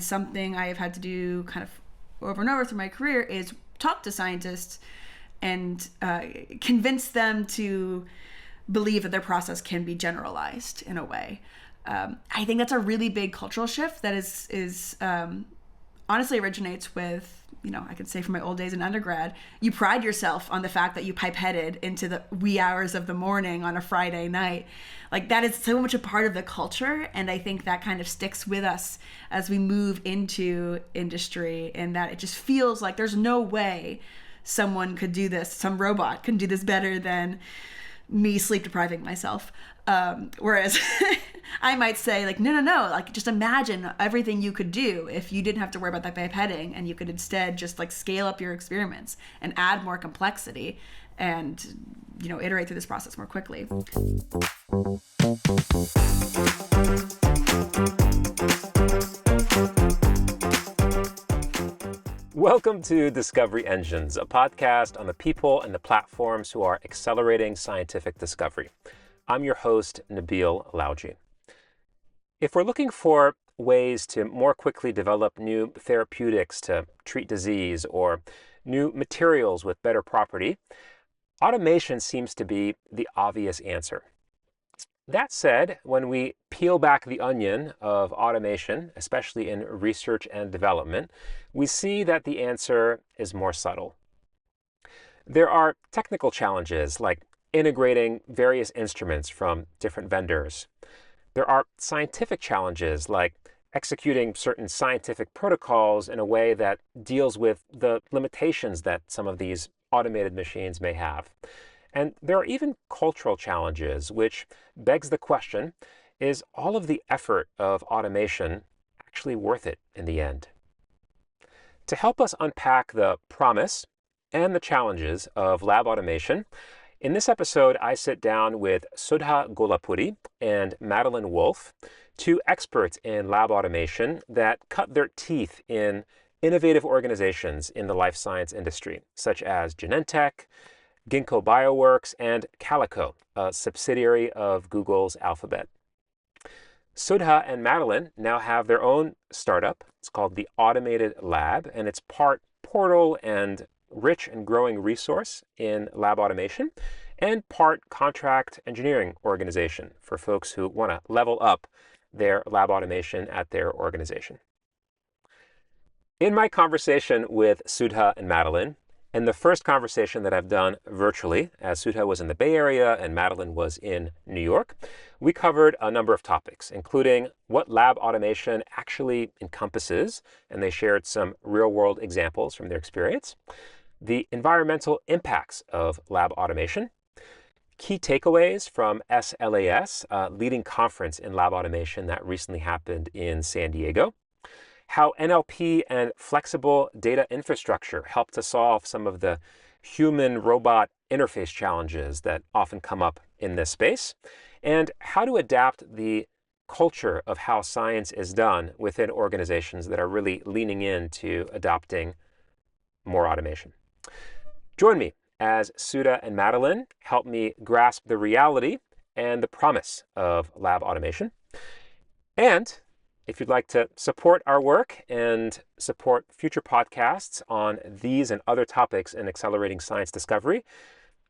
Something I have had to do kind of over and over through my career is talk to scientists and convince them to believe that their process can be generalized in a way. I think that's a really big cultural shift that is honestly originates with, I could say from my old days in undergrad, you pride yourself on the fact that you pipetted into the wee hours of the morning on a Friday night. Like, that is so much a part of the culture, and I think that kind of sticks with us as we move into industry, in that it just feels like there's no way someone could do this, some robot can do this better than me sleep depriving myself. Whereas I might say, like, no, like, just imagine everything you could do if you didn't have to worry about that pipetting, and you could instead just like scale up your experiments and add more complexity and, iterate through this process more quickly. Welcome to Discovery Engines, a podcast on the people and the platforms who are accelerating scientific discovery. I'm your host, Nabil Laoudji. If we're looking for ways to more quickly develop new therapeutics to treat disease or new materials with better property, automation seems to be the obvious answer. That said, when we peel back the onion of automation, especially in research and development, we see that the answer is more subtle. There are technical challenges like integrating various instruments from different vendors. There are scientific challenges like executing certain scientific protocols in a way that deals with the limitations that some of these automated machines may have. And there are even cultural challenges, which begs the question, is all of the effort of automation actually worth it in the end? To help us unpack the promise and the challenges of lab automation, in this episode, I sit down with Sudha Gollapudi and Madeline Wolf, two experts in lab automation that cut their teeth in innovative organizations in the life science industry, such as Genentech, Ginkgo Bioworks, and Calico, a subsidiary of Google's Alphabet. Sudha and Madeline now have their own startup. It's called the Automated Lab, and it's part portal and rich and growing resource in lab automation, and part contract engineering organization for folks who want to level up their lab automation at their organization. In my conversation with Sudha and Madeline, and the first conversation that I've done virtually, as Sudha was in the Bay Area and Madeline was in New York, we covered a number of topics, including what lab automation actually encompasses, and they shared some real-world examples from their experience, the environmental impacts of lab automation, key takeaways from SLAS, a leading conference in lab automation that recently happened in San Diego, how NLP and flexible data infrastructure help to solve some of the human-robot interface challenges that often come up in this space, and how to adapt the culture of how science is done within organizations that are really leaning into adopting more automation. Join me as Sudha and Madeline help me grasp the reality and the promise of lab automation. And if you'd like to support our work and support future podcasts on these and other topics in accelerating science discovery,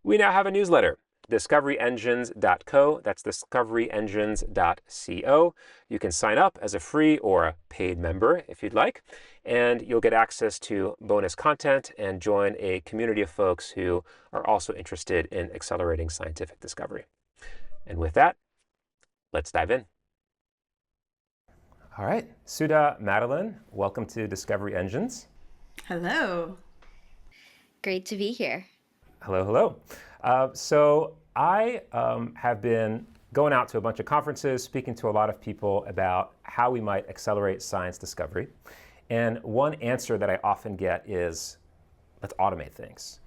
we now have a newsletter, discoveryengines.co. That's discoveryengines.co. You can sign up as a free or a paid member if you'd like, and you'll get access to bonus content and join a community of folks who are also interested in accelerating scientific discovery. And with that, let's dive in. All right, Sudha, Madeline, welcome to Discovery Engines. Hello. Great to be here. Hello. So I have been going out to a bunch of conferences, speaking to a lot of people about how we might accelerate science discovery. And one answer that I often get is, let's automate things.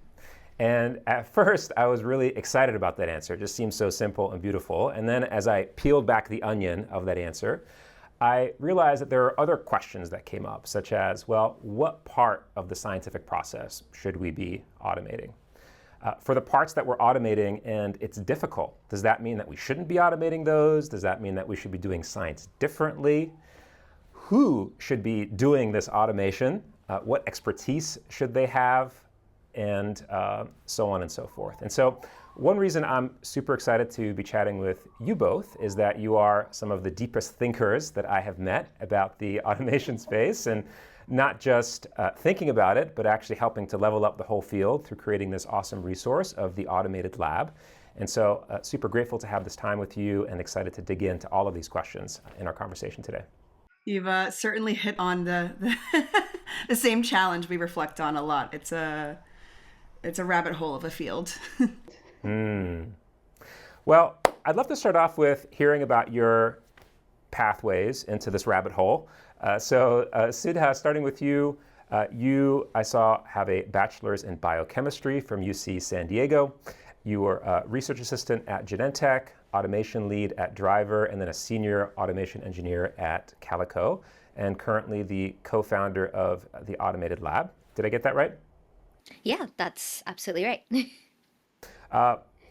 And at first, I was really excited about that answer. It just seemed so simple and beautiful. And then as I peeled back the onion of that answer, I realized that there are other questions that came up, such as, well, what part of the scientific process should we be automating? For the parts that we're automating and it's difficult, does that mean that we shouldn't be automating those? Does that mean that we should be doing science differently? who should be doing this automation, what expertise should they have, and so on and so forth. And so one reason I'm super excited to be chatting with you both is that you are some of the deepest thinkers that I have met about the automation space, and not just thinking about it, but actually helping to level up the whole field through creating this awesome resource of the automated lab. And so super grateful to have this time with you and excited to dig into all of these questions in our conversation today. You've certainly hit on the the same challenge we reflect on a lot. It's a rabbit hole of a field. Well, I'd love to start off with hearing about your pathways into this rabbit hole. So Sudha, starting with you, I saw, have a bachelor's in biochemistry from UC San Diego. You were a research assistant at Genentech, automation lead at Driver, and then a senior automation engineer at Calico, and currently the co-founder of the Automated Lab. Did I get that right? Yeah, that's absolutely right.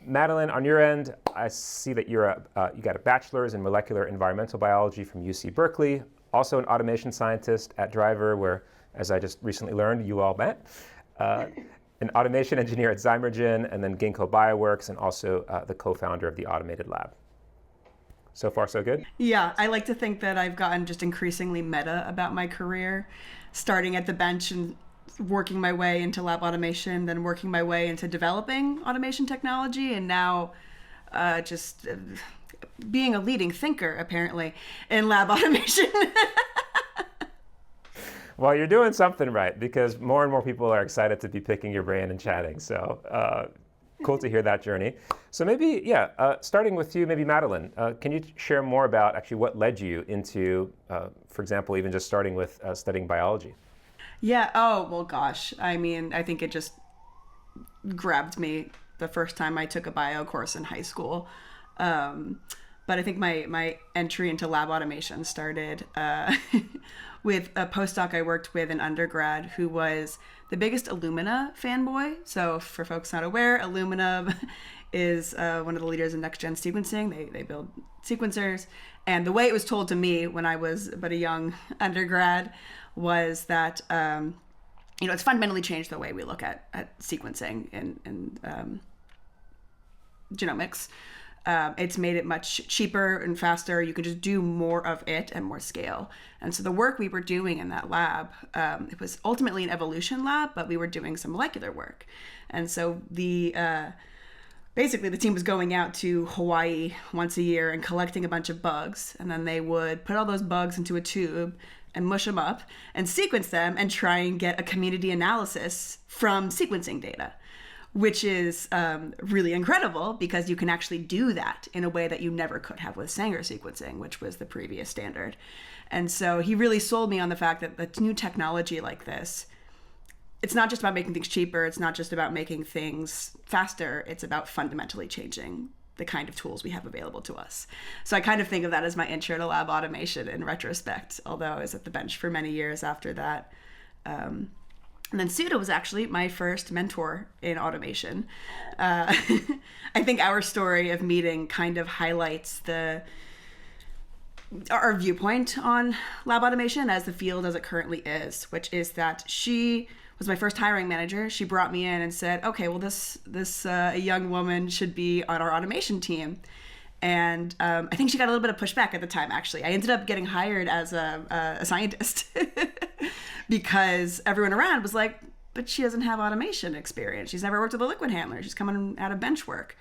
Madeline, on your end, I see that you got a bachelor's in molecular environmental biology from UC Berkeley, also an automation scientist at Driver, where, as I just recently learned, you all met. An automation engineer at Zymergen, and then Ginkgo Bioworks, and also the co-founder of the Automated Lab. So far, so good? Yeah, I like to think that I've gotten just increasingly meta about my career, starting at the bench and working my way into lab automation, then working my way into developing automation technology, and now just being a leading thinker, apparently, in lab automation. Well, you're doing something right, because more and more people are excited to be picking your brain and chatting. So cool to hear that journey. So maybe, starting with you, maybe Madeline, can you share more about actually what led you into, for example, even just starting with studying biology? Yeah. Oh, well, gosh. I mean, I think it just grabbed me the first time I took a bio course in high school. But I think my entry into lab automation started with a postdoc I worked with in undergrad who was the biggest Illumina fanboy. So for folks not aware, Illumina is one of the leaders in next-gen sequencing. They build sequencers. And the way it was told to me when I was but a young undergrad was that, it's fundamentally changed the way we look at sequencing and genomics. It's made it much cheaper and faster. You can just do more of it and more scale. And so the work we were doing in that lab, it was ultimately an evolution lab, but we were doing some molecular work. And so basically the team was going out to Hawaii once a year and collecting a bunch of bugs. And then they would put all those bugs into a tube and mush them up and sequence them and try and get a community analysis from sequencing data, which is really incredible because you can actually do that in a way that you never could have with Sanger sequencing, which was the previous standard. And so he really sold me on the fact that the new technology like this, it's not just about making things cheaper, it's not just about making things faster, it's about fundamentally changing the kind of tools we have available to us. So I kind of think of that as my intro to lab automation in retrospect, although I was at the bench for many years after that. And then Sudha was actually my first mentor in automation. I think our story of meeting kind of highlights our viewpoint on lab automation as the field as it currently is, which is that she was my first hiring manager. She brought me in and said, okay, well, this young woman should be on our automation team. And I think she got a little bit of pushback at the time, actually. I ended up getting hired as a scientist because everyone around was like, but she doesn't have automation experience. She's never worked with a liquid handler. She's coming out of bench work.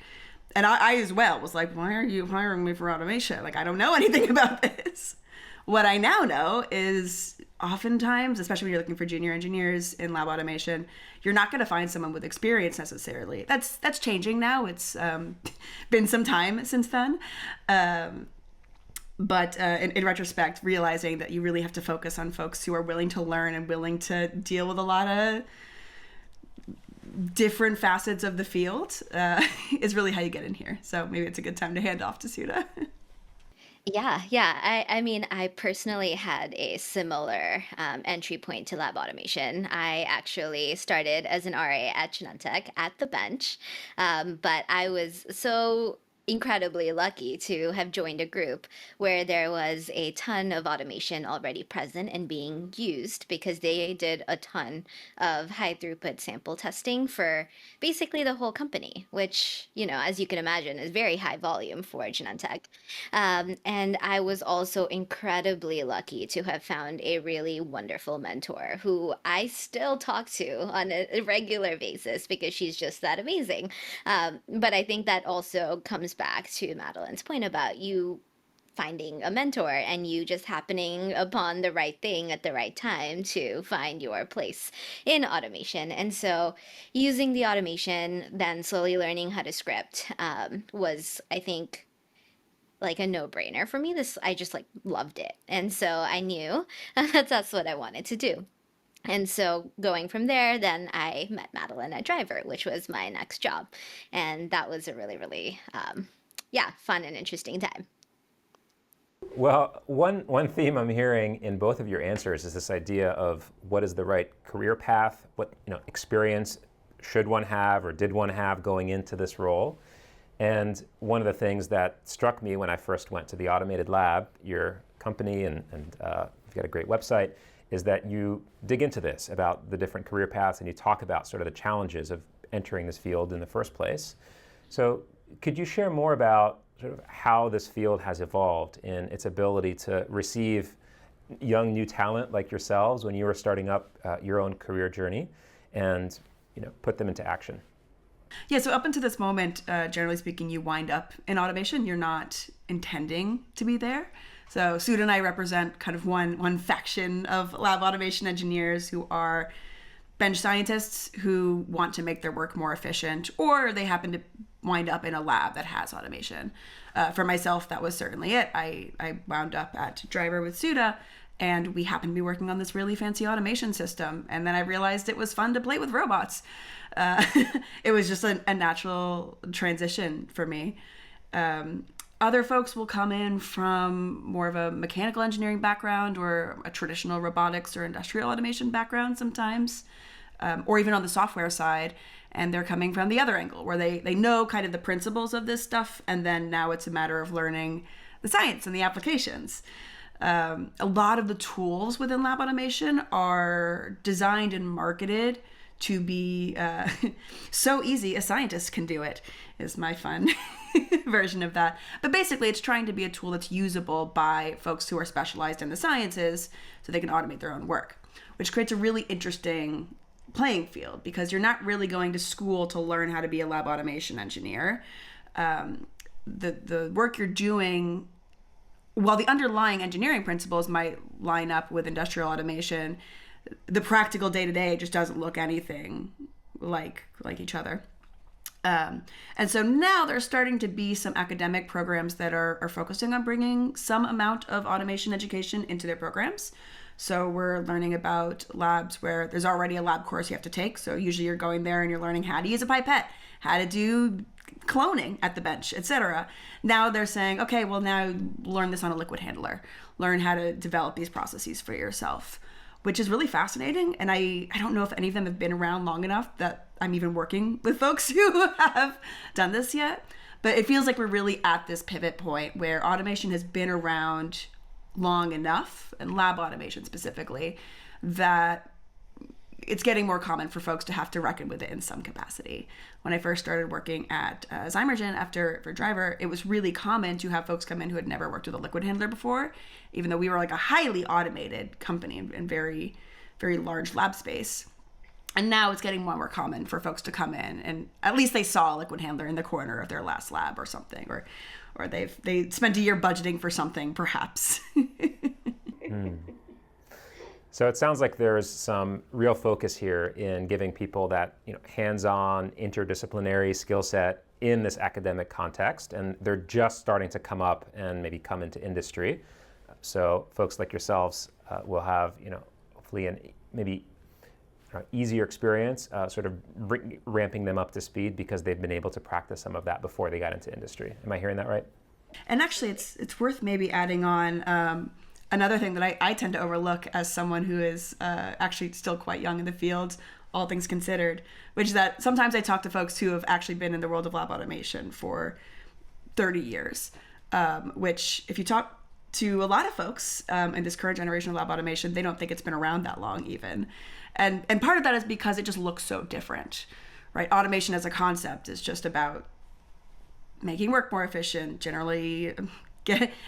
And I as well was like, why are you hiring me for automation? Like, I don't know anything about this. What I now know is oftentimes, especially when you're looking for junior engineers in lab automation, you're not going to find someone with experience necessarily. That's changing now. It's been some time since then. But in retrospect, realizing that you really have to focus on folks who are willing to learn and willing to deal with a lot of different facets of the field is really how you get in here. So maybe it's a good time to hand off to Sudha. Yeah. I mean, I personally had a similar entry point to lab automation. I actually started as an RA at Genentech at the bench, but I was so incredibly lucky to have joined a group where there was a ton of automation already present and being used, because they did a ton of high throughput sample testing for basically the whole company, which, as you can imagine, is very high volume for Genentech. And I was also incredibly lucky to have found a really wonderful mentor who I still talk to on a regular basis because she's just that amazing. But I think that also comes back to Madeline's point about you finding a mentor and you just happening upon the right thing at the right time to find your place in automation. And so using the automation, then slowly learning how to script was, I think, like a no-brainer for me. I just like loved it. And so I knew that's what I wanted to do. And so going from there, then I met Madeline at Driver, which was my next job. And that was a really, really, fun and interesting time. Well, one theme I'm hearing in both of your answers is this idea of what is the right career path, what experience should one have or did one have going into this role. And one of the things that struck me when I first went to the Automated Lab, your company, and you've got a great website, is that you dig into this about the different career paths and you talk about sort of the challenges of entering this field in the first place. So could you share more about sort of how this field has evolved in its ability to receive young new talent like yourselves when you were starting up your own career journey and put them into action? Yeah, so up until this moment, generally speaking, you wind up in automation. You're not intending to be there. So Sudha and I represent kind of one faction of lab automation engineers who are bench scientists who want to make their work more efficient, or they happen to wind up in a lab that has automation. For myself, that was certainly it. I wound up at Driver with Sudha, and we happened to be working on this really fancy automation system. And then I realized it was fun to play with robots. It was just a natural transition for me. Other folks will come in from more of a mechanical engineering background or a traditional robotics or industrial automation background sometimes, or even on the software side. And they're coming from the other angle where they know kind of the principles of this stuff. And then now it's a matter of learning the science and the applications. A lot of the tools within lab automation are designed and marketed to be so easy a scientist can do it, is my fun version of that. But basically, it's trying to be a tool that's usable by folks who are specialized in the sciences so they can automate their own work, which creates a really interesting playing field because you're not really going to school to learn how to be a lab automation engineer. The work you're doing, while the underlying engineering principles might line up with industrial automation, the practical day-to-day just doesn't look anything like each other. And so now there's starting to be some academic programs that are focusing on bringing some amount of automation education into their programs. So we're learning about labs where there's already a lab course you have to take. So usually you're going there and you're learning how to use a pipette, how to do cloning at the bench, etc. Now they're saying, okay, well now learn this on a liquid handler. Learn how to develop these processes for yourself, which is really fascinating. And I don't know if any of them have been around long enough that I'm even working with folks who have done this yet. But it feels like we're really at this pivot point where automation has been around long enough, and lab automation specifically, that it's getting more common for folks to have to reckon with it in some capacity. When I first started working at Zymergen for Driver, it was really common to have folks come in who had never worked with a liquid handler before, even though we were like a highly automated company and very, very large lab space. And now it's getting more and more common for folks to come in and at least they saw a liquid handler in the corner of their last lab or something, or they spent a year budgeting for something, perhaps. So it sounds like there's some real focus here in giving people that hands-on interdisciplinary skill set in this academic context, and they're just starting to come up and maybe come into industry. So folks like yourselves will have hopefully an maybe easier experience, sort of ramping them up to speed because they've been able to practice some of that before they got into industry. Am I hearing that right? And actually, it's worth maybe adding on another thing that I tend to overlook as someone who is actually still quite young in the field, all things considered, which is that sometimes I talk to folks who have actually been in the world of lab automation for 30 years, which if you talk to a lot of folks in this current generation of lab automation, they don't think it's been around that long even. And part of that is because it just looks so different, right? Automation as a concept is just about making work more efficient, generally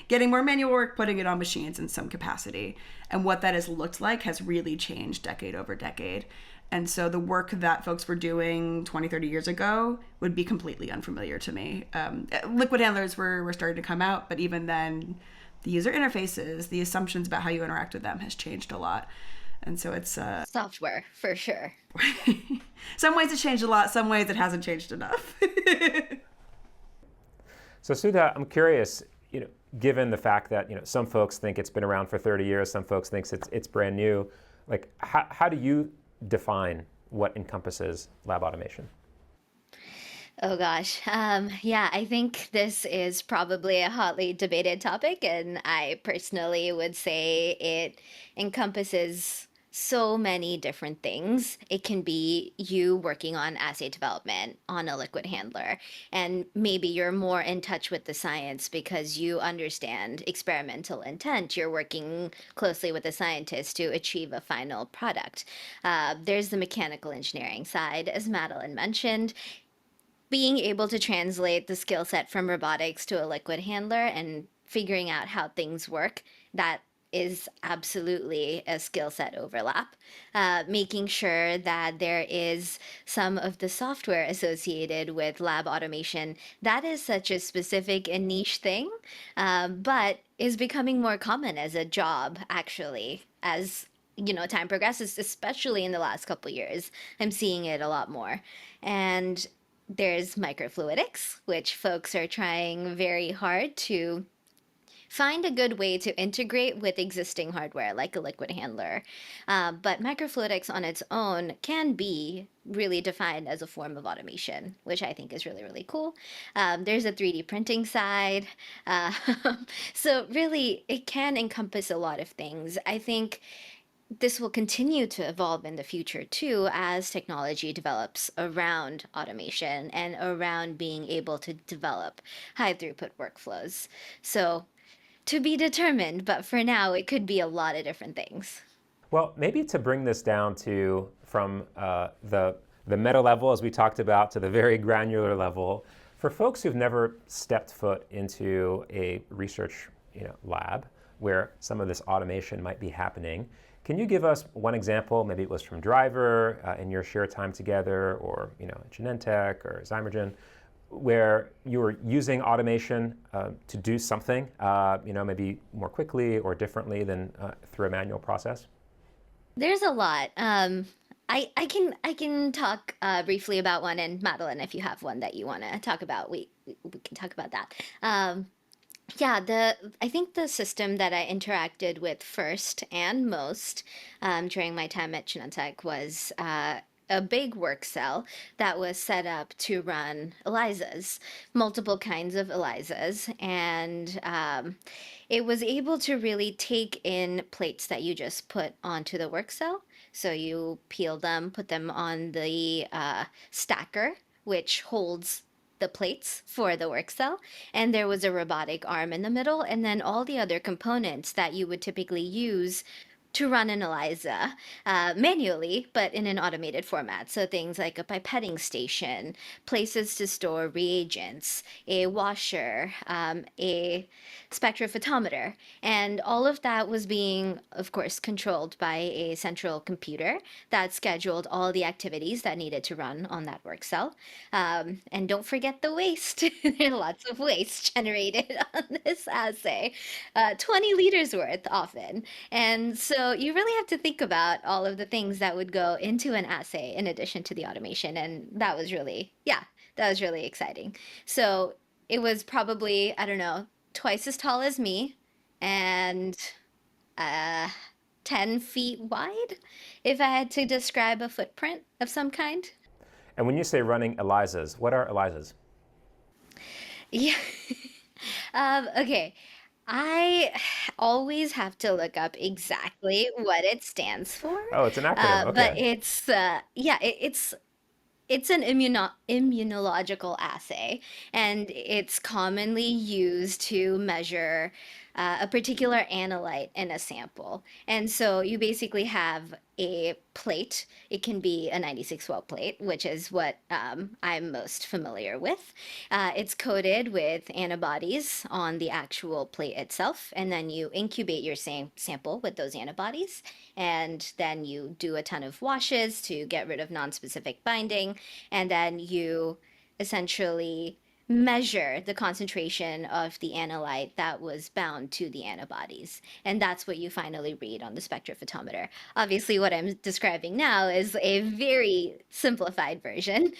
getting more manual work, putting it on machines in some capacity. And what that has looked like has really changed decade over decade. And so the work that folks were doing 20, 30 years ago would be completely unfamiliar to me. Liquid handlers were starting to come out, but even then, the user interfaces, the assumptions about how you interact with them has changed a lot. And so it's... software, for sure. Some ways it's changed a lot, some ways it hasn't changed enough. So Sudha, I'm curious, given the fact that some folks think it's been around for 30 years, some folks think it's brand new, like how do you define what encompasses lab automation? Oh gosh. Yeah, I think this is probably a hotly debated topic, and I personally would say it encompasses so many different things. It can be you working on assay development on a liquid handler, and maybe you're more in touch with the science because you understand experimental intent. You're working closely with the scientists to achieve a final product. There's the mechanical engineering side, as Madeline mentioned, being able to translate the skill set from robotics to a liquid handler and figuring out how things work, that is absolutely a skill set overlap. Making sure that there is some of the software associated with lab automation, that is such a specific and niche thing, but is becoming more common as a job, actually, as time progresses, especially in the last couple of years. I'm seeing it a lot more. And there's microfluidics, which folks are trying very hard to find a good way to integrate with existing hardware like a liquid handler. But microfluidics on its own can be really defined as a form of automation, which I think is really, really cool. There's a 3D printing side. Uh, so really, it can encompass a lot of things. I think this will continue to evolve in the future too as technology develops around automation and around being able to develop high throughput workflows. So to be determined, but for now it could be a lot of different things. Well, maybe to bring this down to from the meta level, as we talked about, to the very granular level, for folks who've never stepped foot into a research lab where some of this automation might be happening, can you give us one example? Maybe it was from Driver in your shared time together, or Genentech or Zymergen, where you were using automation to do something, maybe more quickly or differently than through a manual process? There's a lot. I can talk briefly about one, and Madeline, if you have one that you want to talk about, we can talk about that. Yeah, I think the system that I interacted with first and most during my time at Genentech was a big Workcell that was set up to run ELISAs, multiple kinds of ELISAs, and it was able to really take in plates that you just put onto the Workcell. So you peel them, put them on the stacker, which holds the plates for the Workcell, and there was a robotic arm in the middle, and then all the other components that you would typically use to run an ELISA manually, but in an automated format. So things like a pipetting station, places to store reagents, a washer, a spectrophotometer. And all of that was being, of course, controlled by a central computer that scheduled all the activities that needed to run on that work cell. And don't forget the waste. There's lots of waste generated on this assay, 20 liters worth often. And so you really have to think about all of the things that would go into an assay in addition to the automation. And that was really, yeah, that was really exciting. So it was probably, I don't know, twice as tall as me and uh, 10 feet wide, if I had to describe a footprint of some kind. And when you say running ELISAs, what are ELISAs? Yeah. Okay. I always have to look up exactly what it stands for. Oh, it's an acronym. But Okay. it's yeah, it's an immunological assay, and it's commonly used to measure a particular analyte in a sample. And so you basically have a plate. It can be a 96 well plate, which is what I'm most familiar with. It's coated with antibodies on the actual plate itself, and then you incubate your sample with those antibodies, and then you do a ton of washes to get rid of nonspecific binding, and then you essentially measure the concentration of the analyte that was bound to the antibodies. And that's what you finally read on the spectrophotometer. Obviously, what I'm describing now is a very simplified version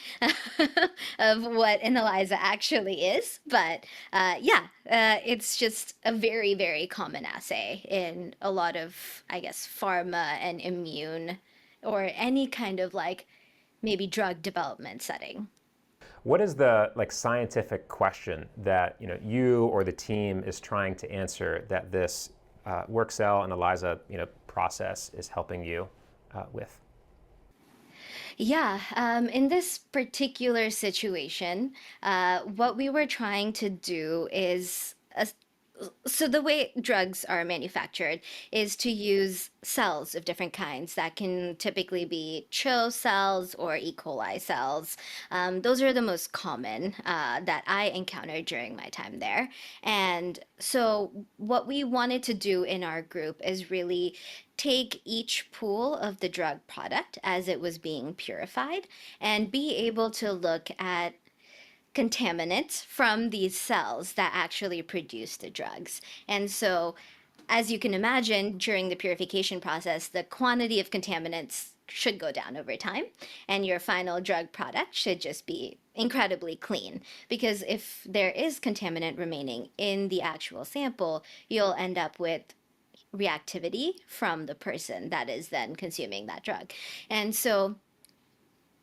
of what an ELISA actually is. But it's just a very, very common assay in a lot of, I guess, pharma and immune or any kind of like maybe drug development setting. What is the scientific question that you or the team is trying to answer that this Workcell and ELISA process is helping you with? Yeah, in this particular situation, what we were trying to do is so the way drugs are manufactured is to use cells of different kinds that can typically be CHO cells or E. coli cells. Those are the most common that I encountered during my time there. And so what we wanted to do in our group is really take each pool of the drug product as it was being purified and be able to look at contaminants from these cells that actually produce the drugs. And so, as you can imagine, during the purification process, the quantity of contaminants should go down over time, and your final drug product should just be incredibly clean. Because if there is contaminant remaining in the actual sample, you'll end up with reactivity from the person that is then consuming that drug. And so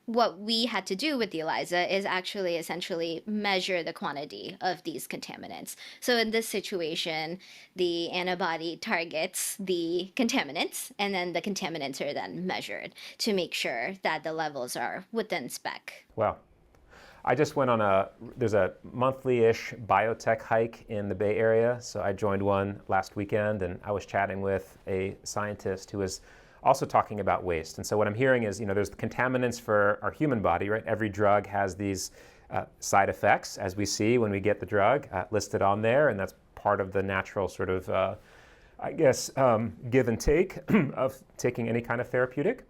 what we had to do with the ELISA is actually essentially measure the quantity of these contaminants. So in this situation, the antibody targets the contaminants, and then the contaminants are then measured to make sure that the levels are within spec. Wow. I just went on there's a monthly-ish biotech hike in the Bay Area, so I joined one last weekend, and I was chatting with a scientist who was also talking about waste. And so what I'm hearing is, there's the contaminants for our human body, right? Every drug has these side effects, as we see when we get the drug listed on there, and that's part of the natural sort of, give and take of taking any kind of therapeutic.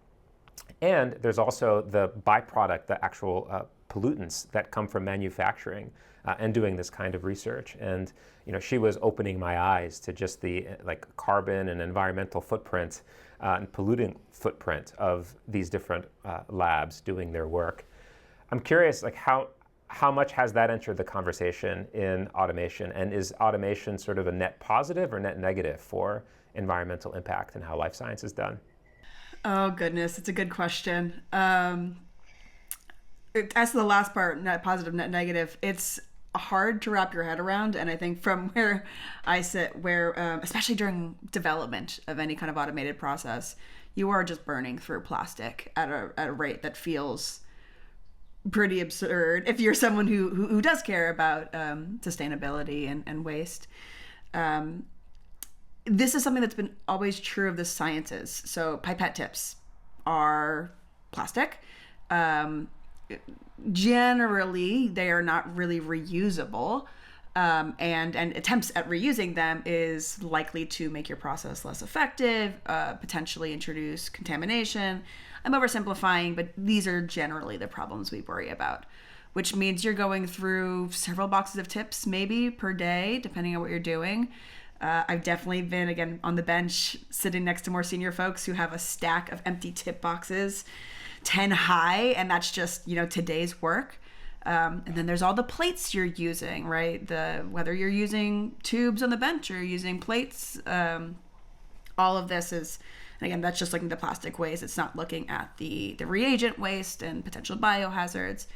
And there's also the byproduct, the actual pollutants that come from manufacturing and doing this kind of research. And she was opening my eyes to just the carbon and environmental footprint and polluting footprint of these different labs doing their work. I'm curious, how much has that entered the conversation in automation, and is automation sort of a net positive or net negative for environmental impact and how life science is done? Oh goodness, it's a good question. As to the last part, net positive, net negative, it's hard to wrap your head around. And I think from where I sit, especially during development of any kind of automated process, you are just burning through plastic at a rate that feels pretty absurd if you're someone who does care about sustainability and waste. This is something that's been always true of the sciences. So pipette tips are plastic. Generally, they are not really reusable, and attempts at reusing them is likely to make your process less effective, potentially introduce contamination. I'm oversimplifying, but these are generally the problems we worry about, which means you're going through several boxes of tips maybe per day, depending on what you're doing. I've definitely been, again, on the bench sitting next to more senior folks who have a stack of empty tip boxes 10 high, and that's just, today's work. And then there's all the plates you're using, right? Whether you're using tubes on the bench or you're using plates, all of this is, and again, that's just looking at the plastic waste. It's not looking at the reagent waste and potential biohazards.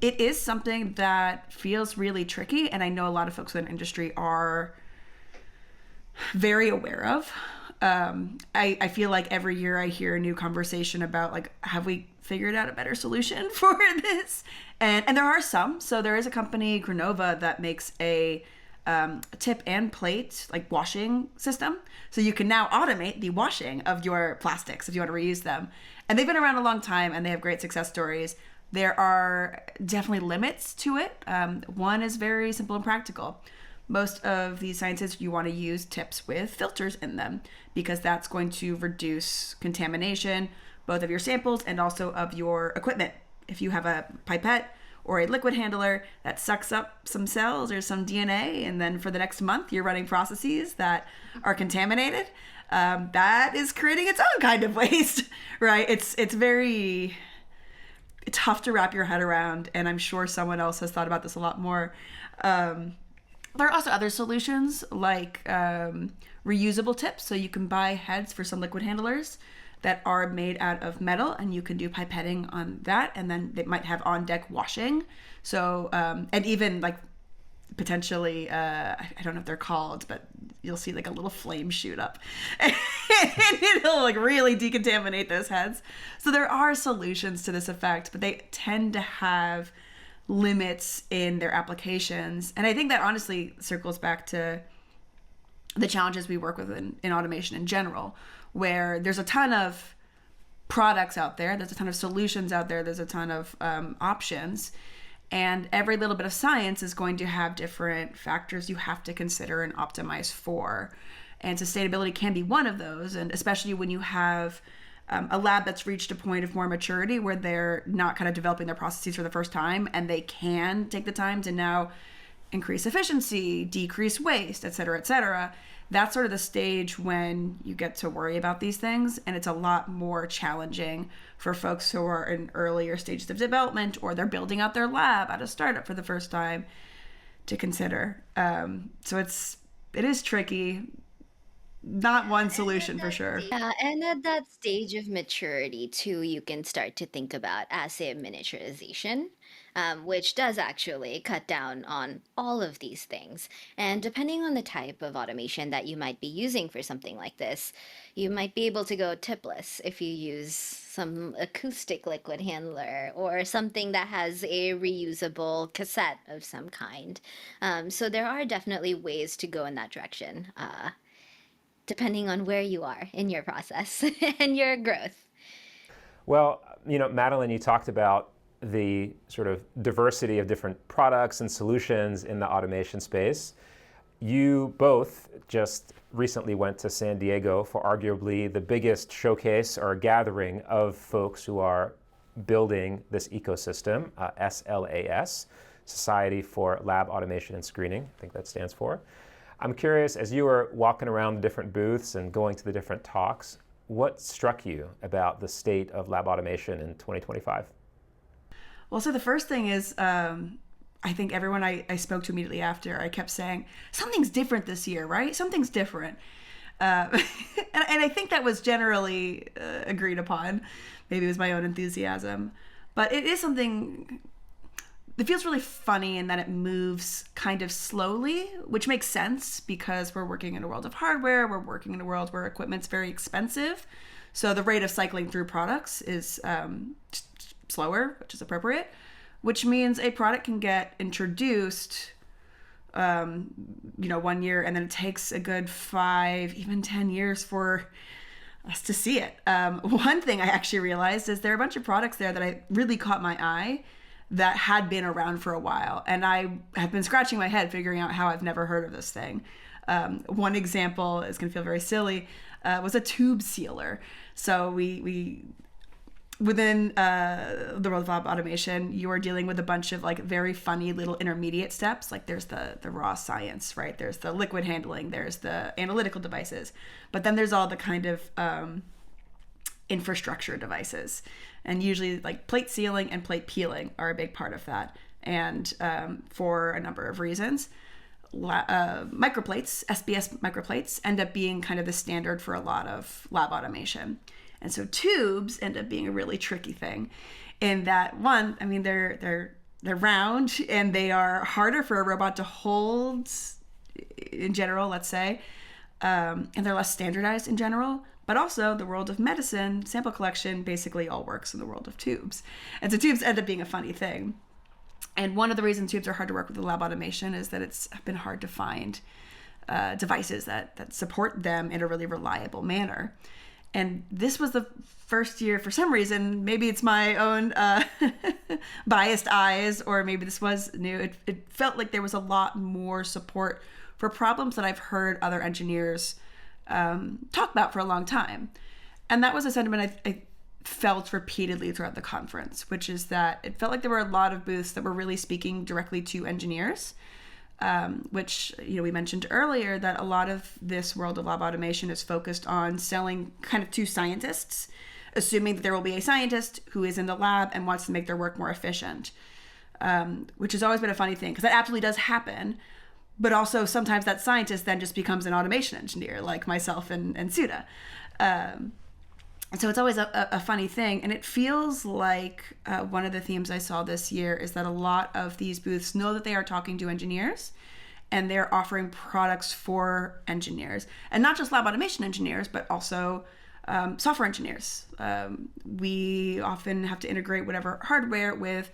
It is something that feels really tricky, and I know a lot of folks in the industry are very aware of. I feel like every year I hear a new conversation about like, have we figured out a better solution for this? And there are some. So there is a company, Granova, that makes a tip and plate like washing system. So you can now automate the washing of your plastics if you want to reuse them. And they've been around a long time and they have great success stories. There are definitely limits to it. One is very simple and practical. Most of these sciences, you want to use tips with filters in them because that's going to reduce contamination, both of your samples and also of your equipment. If you have a pipette or a liquid handler that sucks up some cells or some DNA, and then for the next month you're running processes that are contaminated, that is creating its own kind of waste, right? It's very tough to wrap your head around, and I'm sure someone else has thought about this a lot more. There are also other solutions like reusable tips. So you can buy heads for some liquid handlers that are made out of metal, and you can do pipetting on that, and then they might have on-deck washing. So, and even like potentially, I don't know if they're called, but you'll see like a little flame shoot up and it'll like really decontaminate those heads. So there are solutions to this effect, but they tend to have limits in their applications. And I think that honestly circles back to the challenges we work with in automation in general, where there's a ton of products out there, there's a ton of solutions out there, there's a ton of options, and every little bit of science is going to have different factors you have to consider and optimize for. And sustainability can be one of those, and especially when you have a lab that's reached a point of more maturity where they're not kind of developing their processes for the first time, and they can take the time to now increase efficiency, decrease waste, et cetera, et cetera. That's sort of the stage when you get to worry about these things, and it's a lot more challenging for folks who are in earlier stages of development, or they're building out their lab at a startup for the first time, to consider. So it is tricky. Not one solution for sure. Yeah, and at that stage of maturity too, you can start to think about assay miniaturization, which does actually cut down on all of these things. And depending on the type of automation that you might be using for something like this, you might be able to go tipless if you use some acoustic liquid handler or something that has a reusable cassette of some kind. So there are definitely ways to go in that direction. Depending on where you are in your process and your growth. Well, Madeline, you talked about the sort of diversity of different products and solutions in the automation space. You both just recently went to San Diego for arguably the biggest showcase or gathering of folks who are building this ecosystem, SLAS, Society for Lab Automation and Screening, I think that stands for. I'm curious, as you were walking around the different booths and going to the different talks, what struck you about the state of lab automation in 2025? Well, so the first thing is, I think everyone I spoke to immediately after, I kept saying, something's different this year, right? Something's different. And I think that was generally agreed upon. Maybe it was my own enthusiasm. But it is something... It feels really funny in that it moves kind of slowly, which makes sense because we're working in a world of hardware. We're working in a world where equipment's very expensive. So the rate of cycling through products is slower, which is appropriate, which means a product can get introduced, 1 year, and then it takes a good 5, even 10 years for us to see it. One thing I actually realized is there are a bunch of products there that I really caught my eye that had been around for a while. And I have been scratching my head figuring out how I've never heard of this thing. One example is going to feel very silly, was a tube sealer. So we within the world of lab automation, you are dealing with a bunch of like very funny little intermediate steps. Like there's the raw science, right? There's the liquid handling, there's the analytical devices, but then there's all the kind of infrastructure devices. And usually like plate sealing and plate peeling are a big part of that. And for a number of reasons, microplates, SBS microplates, end up being kind of the standard for a lot of lab automation. And so tubes end up being a really tricky thing in that, one, I mean, they're round and they are harder for a robot to hold in general, let's say. and they're less standardized in general. But also the world of medicine, sample collection basically all works in the world of tubes. And so tubes end up being a funny thing. And one of the reasons tubes are hard to work with the lab automation is that it's been hard to find devices that support them in a really reliable manner. And this was the first year, for some reason, maybe it's my own biased eyes, or maybe this was new, it felt like there was a lot more support for problems that I've heard other engineers talk about for a long time. And that was a sentiment I felt repeatedly throughout the conference, which is that it felt like there were a lot of booths that were really speaking directly to engineers, which, we mentioned earlier that a lot of this world of lab automation is focused on selling kind of to scientists, assuming that there will be a scientist who is in the lab and wants to make their work more efficient, which has always been a funny thing, because that absolutely does happen. But also sometimes that scientist then just becomes an automation engineer, like myself and Sudha. So it's always a funny thing. And it feels like one of the themes I saw this year is that a lot of these booths know that they are talking to engineers, and they're offering products for engineers. And not just lab automation engineers, but also software engineers. We often have to integrate whatever hardware with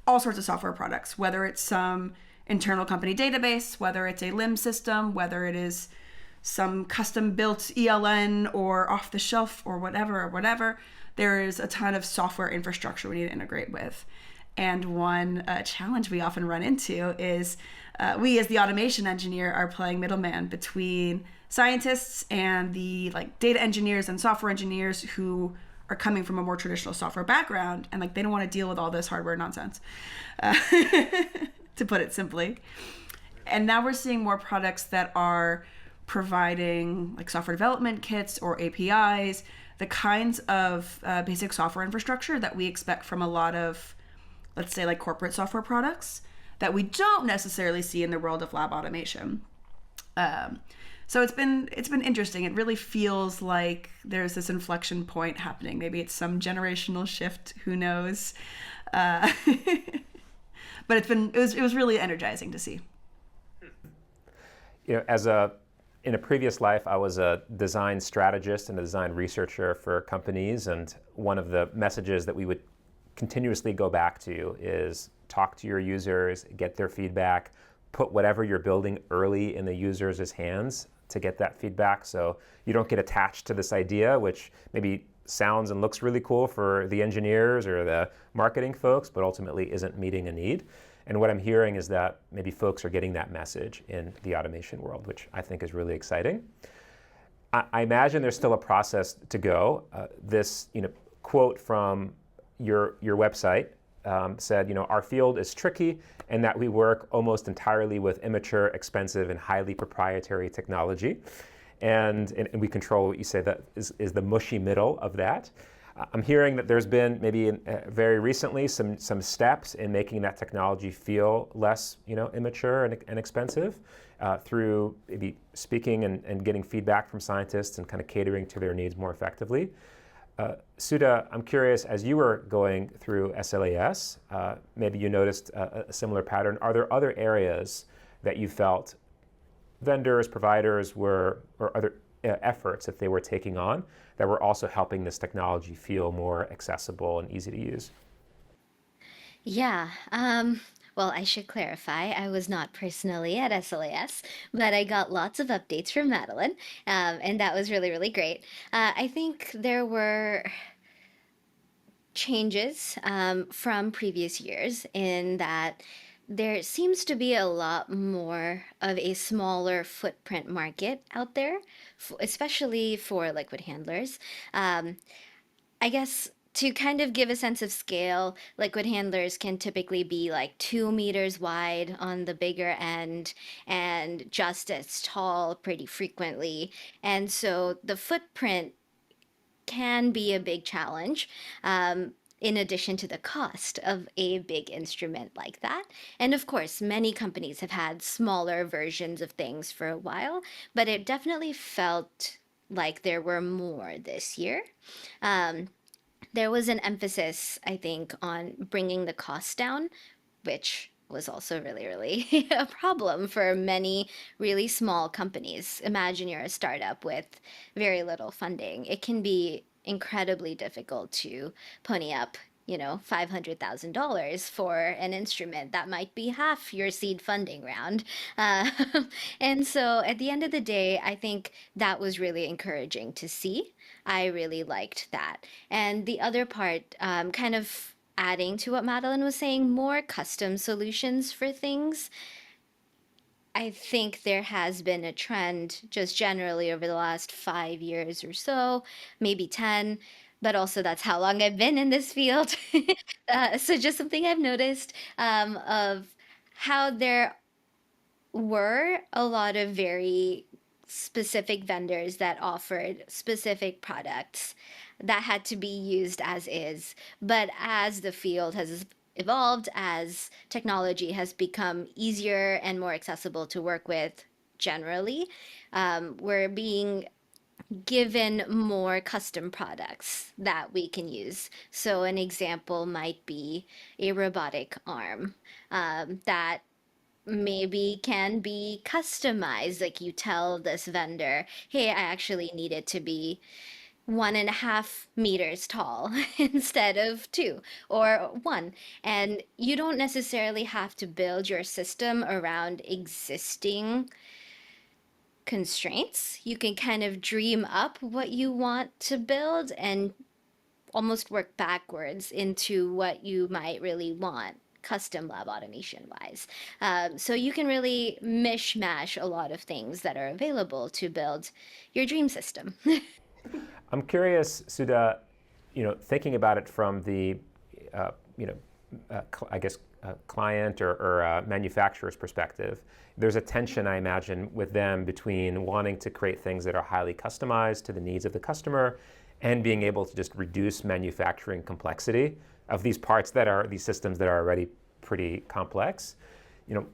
all sorts of software products, whether it's some internal company database, whether it's a LIMS system, whether it is some custom-built ELN or off-the-shelf or whatever. There is a ton of software infrastructure we need to integrate with. And one challenge we often run into is we, as the automation engineer, are playing middleman between scientists and the data engineers and software engineers who are coming from a more traditional software background, and they don't want to deal with all this hardware nonsense. To put it simply. And now we're seeing more products that are providing software development kits or APIs, the kinds of basic software infrastructure that we expect from a lot of, let's say, corporate software products that we don't necessarily see in the world of lab automation. So it's been interesting. It really feels like there's this inflection point happening. Maybe it's some generational shift. Who knows? But it was really energizing to see. In a previous life, I was a design strategist and a design researcher for companies, and one of the messages that we would continuously go back to is talk to your users, get their feedback, put whatever you're building early in the users' hands to get that feedback, so you don't get attached to this idea, which maybe sounds and looks really cool for the engineers or the marketing folks, but ultimately isn't meeting a need. And what I'm hearing is that maybe folks are getting that message in the automation world, which I think is really exciting. I imagine there's still a process to go. This quote from your website said, our field is tricky and that we work almost entirely with immature, expensive, and highly proprietary technology. And we control what you say that is the mushy middle of that. I'm hearing that there's been maybe very recently some steps in making that technology feel less immature and expensive through maybe speaking and getting feedback from scientists and kind of catering to their needs more effectively. Sudha, I'm curious, as you were going through SLAS, maybe you noticed a similar pattern. Are there other areas that you felt vendors, providers or other efforts that they were taking on that were also helping this technology feel more accessible and easy to use? Yeah. Well, I should clarify, I was not personally at SLAS, but I got lots of updates from Madeline, and that was really, really great. I think there were changes from previous years in that there seems to be a lot more of a smaller footprint market out there, especially for liquid handlers. I guess to kind of give a sense of scale, liquid handlers can typically be 2 meters wide on the bigger end and just as tall pretty frequently. And so the footprint can be a big challenge. In addition to the cost of a big instrument like that. And of course, many companies have had smaller versions of things for a while, but it definitely felt like there were more this year. There was an emphasis, I think, on bringing the cost down, which was also really, really a problem for many really small companies. Imagine you're a startup with very little funding. It can be incredibly difficult to pony up, $500,000 for an instrument that might be half your seed funding round. Uh, and so at the end of the day, I think that was really encouraging to see. I really liked that. And the other part, kind of adding to what Madeline was saying, more custom solutions for things. I think there has been a trend just generally over the last 5 years or so, maybe 10, but also that's how long I've been in this field. So just something I've noticed of how there were a lot of very specific vendors that offered specific products that had to be used as is. But as the field has evolved, as technology has become easier and more accessible to work with generally, we're being given more custom products that we can use. So, an example might be a robotic arm that maybe can be customized. Like you tell this vendor, hey, I actually need it to be 1.5 meters tall instead of two or one. And you don't necessarily have to build your system around existing constraints. You can kind of dream up what you want to build and almost work backwards into what you might really want custom lab automation wise. So you can really mishmash a lot of things that are available to build your dream system. I'm curious, Sudha, thinking about it from the, client or manufacturer's perspective, there's a tension, I imagine, with them between wanting to create things that are highly customized to the needs of the customer and being able to just reduce manufacturing complexity of these these systems that are already pretty complex.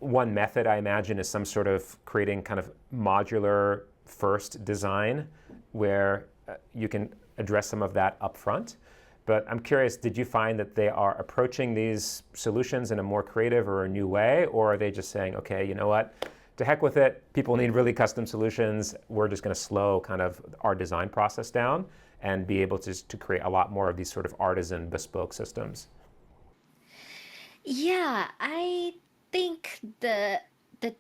One method, I imagine, is some sort of creating kind of modular-first design where you can address some of that up front. But I'm curious, did you find that they are approaching these solutions in a more creative or a new way, or are they just saying, okay, you know what, to heck with it, people need really custom solutions, we're just going to slow kind of our design process down and be able to create a lot more of these sort of artisan bespoke systems? Yeah, I think the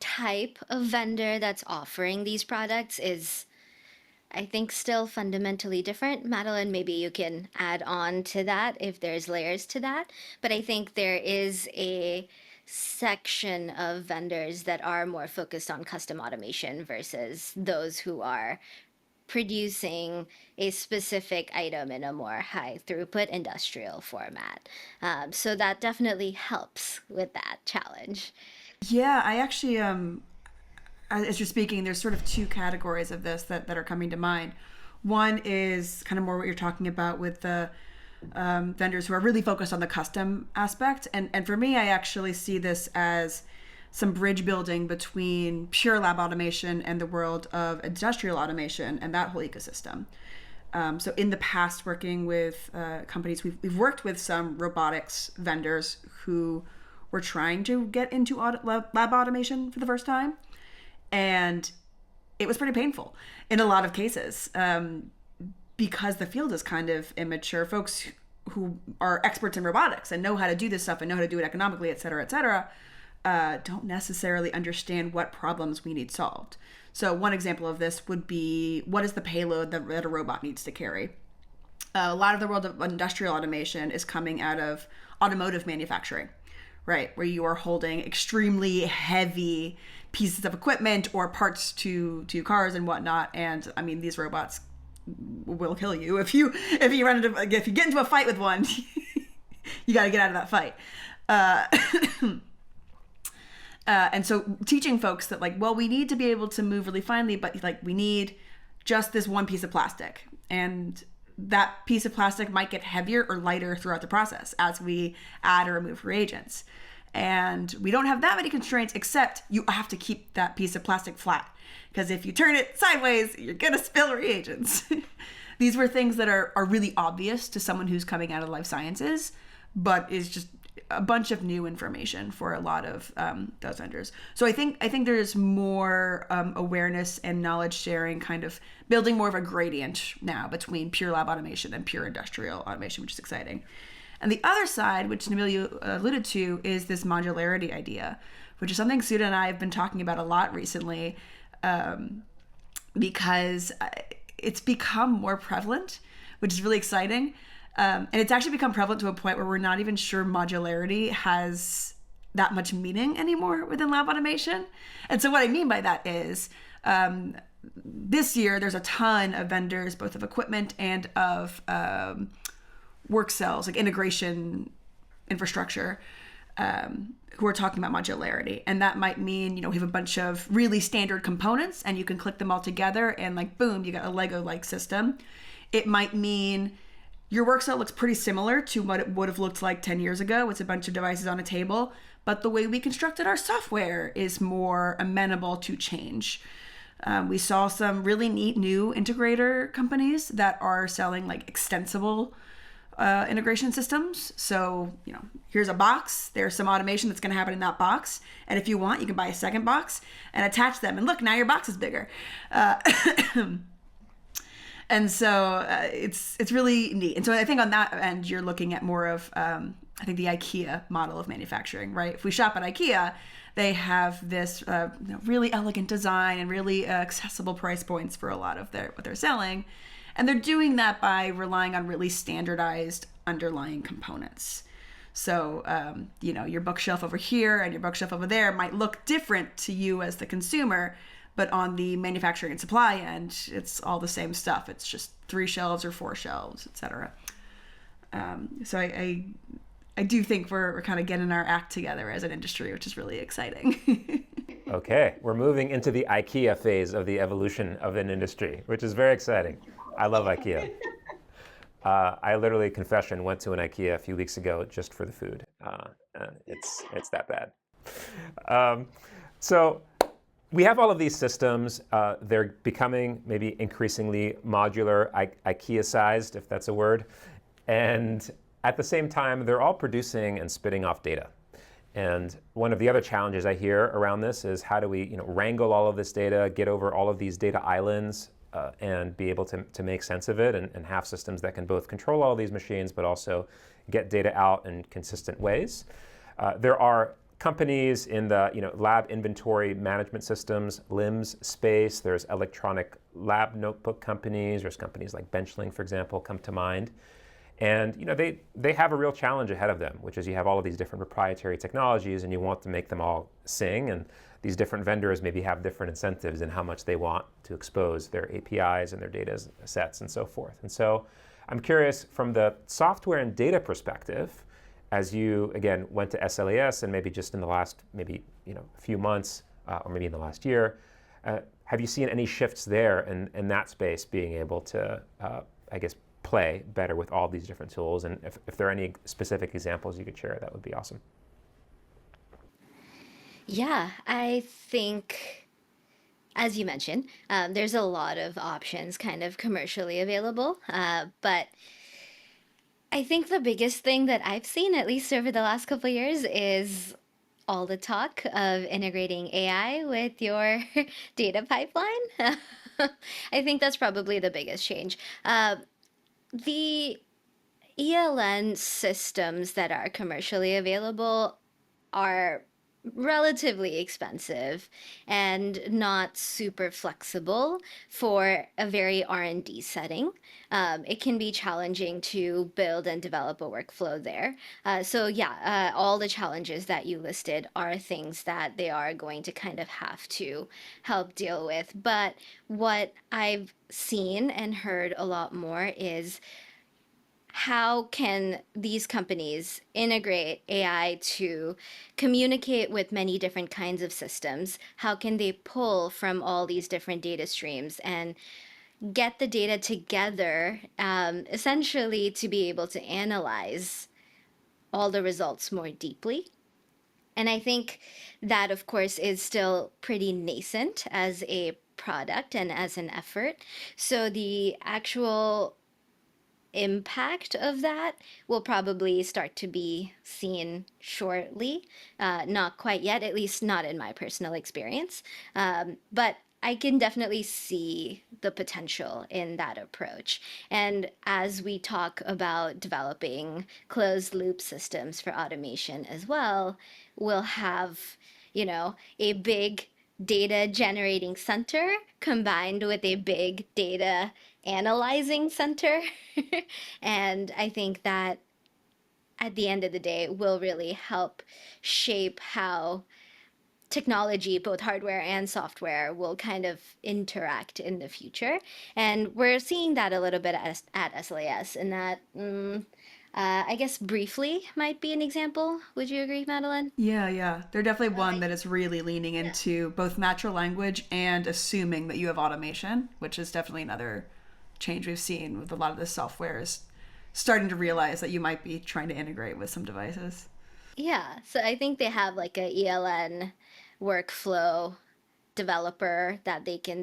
type of vendor that's offering these products is, I think, still fundamentally different. Madeline, maybe you can add on to that if there's layers to that. But I think there is a section of vendors that are more focused on custom automation versus those who are producing a specific item in a more high throughput industrial format. So that definitely helps with that challenge. Yeah, I actually, as you're speaking, there's sort of two categories of this that are coming to mind. One is kind of more what you're talking about with the vendors who are really focused on the custom aspect. And for me, I actually see this as some bridge building between pure lab automation and the world of industrial automation and that whole ecosystem. So in the past, working with companies, we've worked with some robotics vendors who were trying to get into lab automation for the first time. And it was pretty painful in a lot of cases because the field is kind of immature. Folks who are experts in robotics and know how to do this stuff and know how to do it economically, et cetera, don't necessarily understand what problems we need solved. So one example of this would be, what is the payload that a robot needs to carry? A lot of the world of industrial automation is coming out of automotive manufacturing, right? Where you are holding extremely heavy pieces of equipment or parts to cars and whatnot. And I mean, these robots will kill you if you get into a fight with one. You got to get out of that fight. And so teaching folks that we need to be able to move really finely, but we need just this one piece of plastic. And that piece of plastic might get heavier or lighter throughout the process as we add or remove reagents. And we don't have that many constraints, except you have to keep that piece of plastic flat. Because if you turn it sideways, you're going to spill reagents. These were things that are really obvious to someone who's coming out of life sciences, but is just a bunch of new information for a lot of those vendors. So I think there's more awareness and knowledge sharing, kind of building more of a gradient now between pure lab automation and pure industrial automation, which is exciting. And the other side, which Nabil, you alluded to, is this modularity idea, which is something Sudha and I have been talking about a lot recently, because it's become more prevalent, which is really exciting. And it's actually become prevalent to a point where we're not even sure modularity has that much meaning anymore within lab automation. And so what I mean by that is, this year there's a ton of vendors, both of equipment and of Workcells, like integration infrastructure, who are talking about modularity. And that might mean, we have a bunch of really standard components and you can click them all together and like, boom, you got a Lego-like system. It might mean your Workcell looks pretty similar to what it would have looked like 10 years ago. It's a bunch of devices on a table, but the way we constructed our software is more amenable to change. We saw some really neat new integrator companies that are selling like extensible integration systems. So, here's a box. There's some automation that's going to happen in that box. And if you want, you can buy a second box and attach them. And look, now your box is bigger. And so it's really neat. And so I think on that end, you're looking at more of, I think the IKEA model of manufacturing, right? If we shop at IKEA, they have this really elegant design and really accessible price points for a lot of what they're selling. And they're doing that by relying on really standardized underlying components. So, your bookshelf over here and your bookshelf over there might look different to you as the consumer, but on the manufacturing and supply end, it's all the same stuff. It's just 3 shelves or 4 shelves, et cetera. So I do think we're kind of getting our act together as an industry, which is really exciting. Okay, we're moving into the IKEA phase of the evolution of an industry, which is very exciting. I love IKEA. I literally, confession, went to an IKEA a few weeks ago just for the food. It's that bad. So we have all of these systems. They're becoming maybe increasingly modular, IKEA-sized, if that's a word. And at the same time, they're all producing and spitting off data. And one of the other challenges I hear around this is how do we wrangle all of this data, get over all of these data islands, and be able to make sense of it and have systems that can both control all of these machines, but also get data out in consistent ways. There are companies in the lab inventory management systems, LIMS space. There's electronic lab notebook companies. There's companies like Benchling, for example, come to mind. And they have a real challenge ahead of them, which is you have all of these different proprietary technologies and you want to make them all sing. And these different vendors maybe have different incentives in how much they want to expose their APIs and their data sets and so forth. And so I'm curious, from the software and data perspective, as you, again, went to SLAS and maybe just in the last few months or maybe in the last year, have you seen any shifts there in that space being able to, play better with all these different tools? And if there are any specific examples you could share, that would be awesome. Yeah, I think, as you mentioned, there's a lot of options kind of commercially available. But I think the biggest thing that I've seen, at least over the last couple of years, is all the talk of integrating AI with your data pipeline. I think that's probably the biggest change. The ELN systems that are commercially available are relatively expensive and not super flexible for a very R&D setting. It can be challenging to build and develop a workflow there. All the challenges that you listed are things that they are going to kind of have to help deal with. But what I've seen and heard a lot more is how can these companies integrate AI to communicate with many different kinds of systems? How can they pull from all these different data streams and get the data together, essentially to be able to analyze all the results more deeply? And I think that, of course, is still pretty nascent as a product and as an effort. So the actual impact of that will probably start to be seen shortly. Not quite yet, at least not in my personal experience. But I can definitely see the potential in that approach. And as we talk about developing closed loop systems for automation as well, we'll have, a big data generating center combined with a big data analyzing center. And I think that at the end of the day will really help shape how technology, both hardware and software, will kind of interact in the future. And we're seeing that a little bit at SLAS, and that, I guess, briefly might be an example. Would you agree, Madeline? Yeah. They're definitely one that is really leaning into both natural language and assuming that you have automation, which is definitely another change we've seen with a lot of the software is starting to realize that you might be trying to integrate with some devices. Yeah, so I think they have like a ELN workflow developer that you can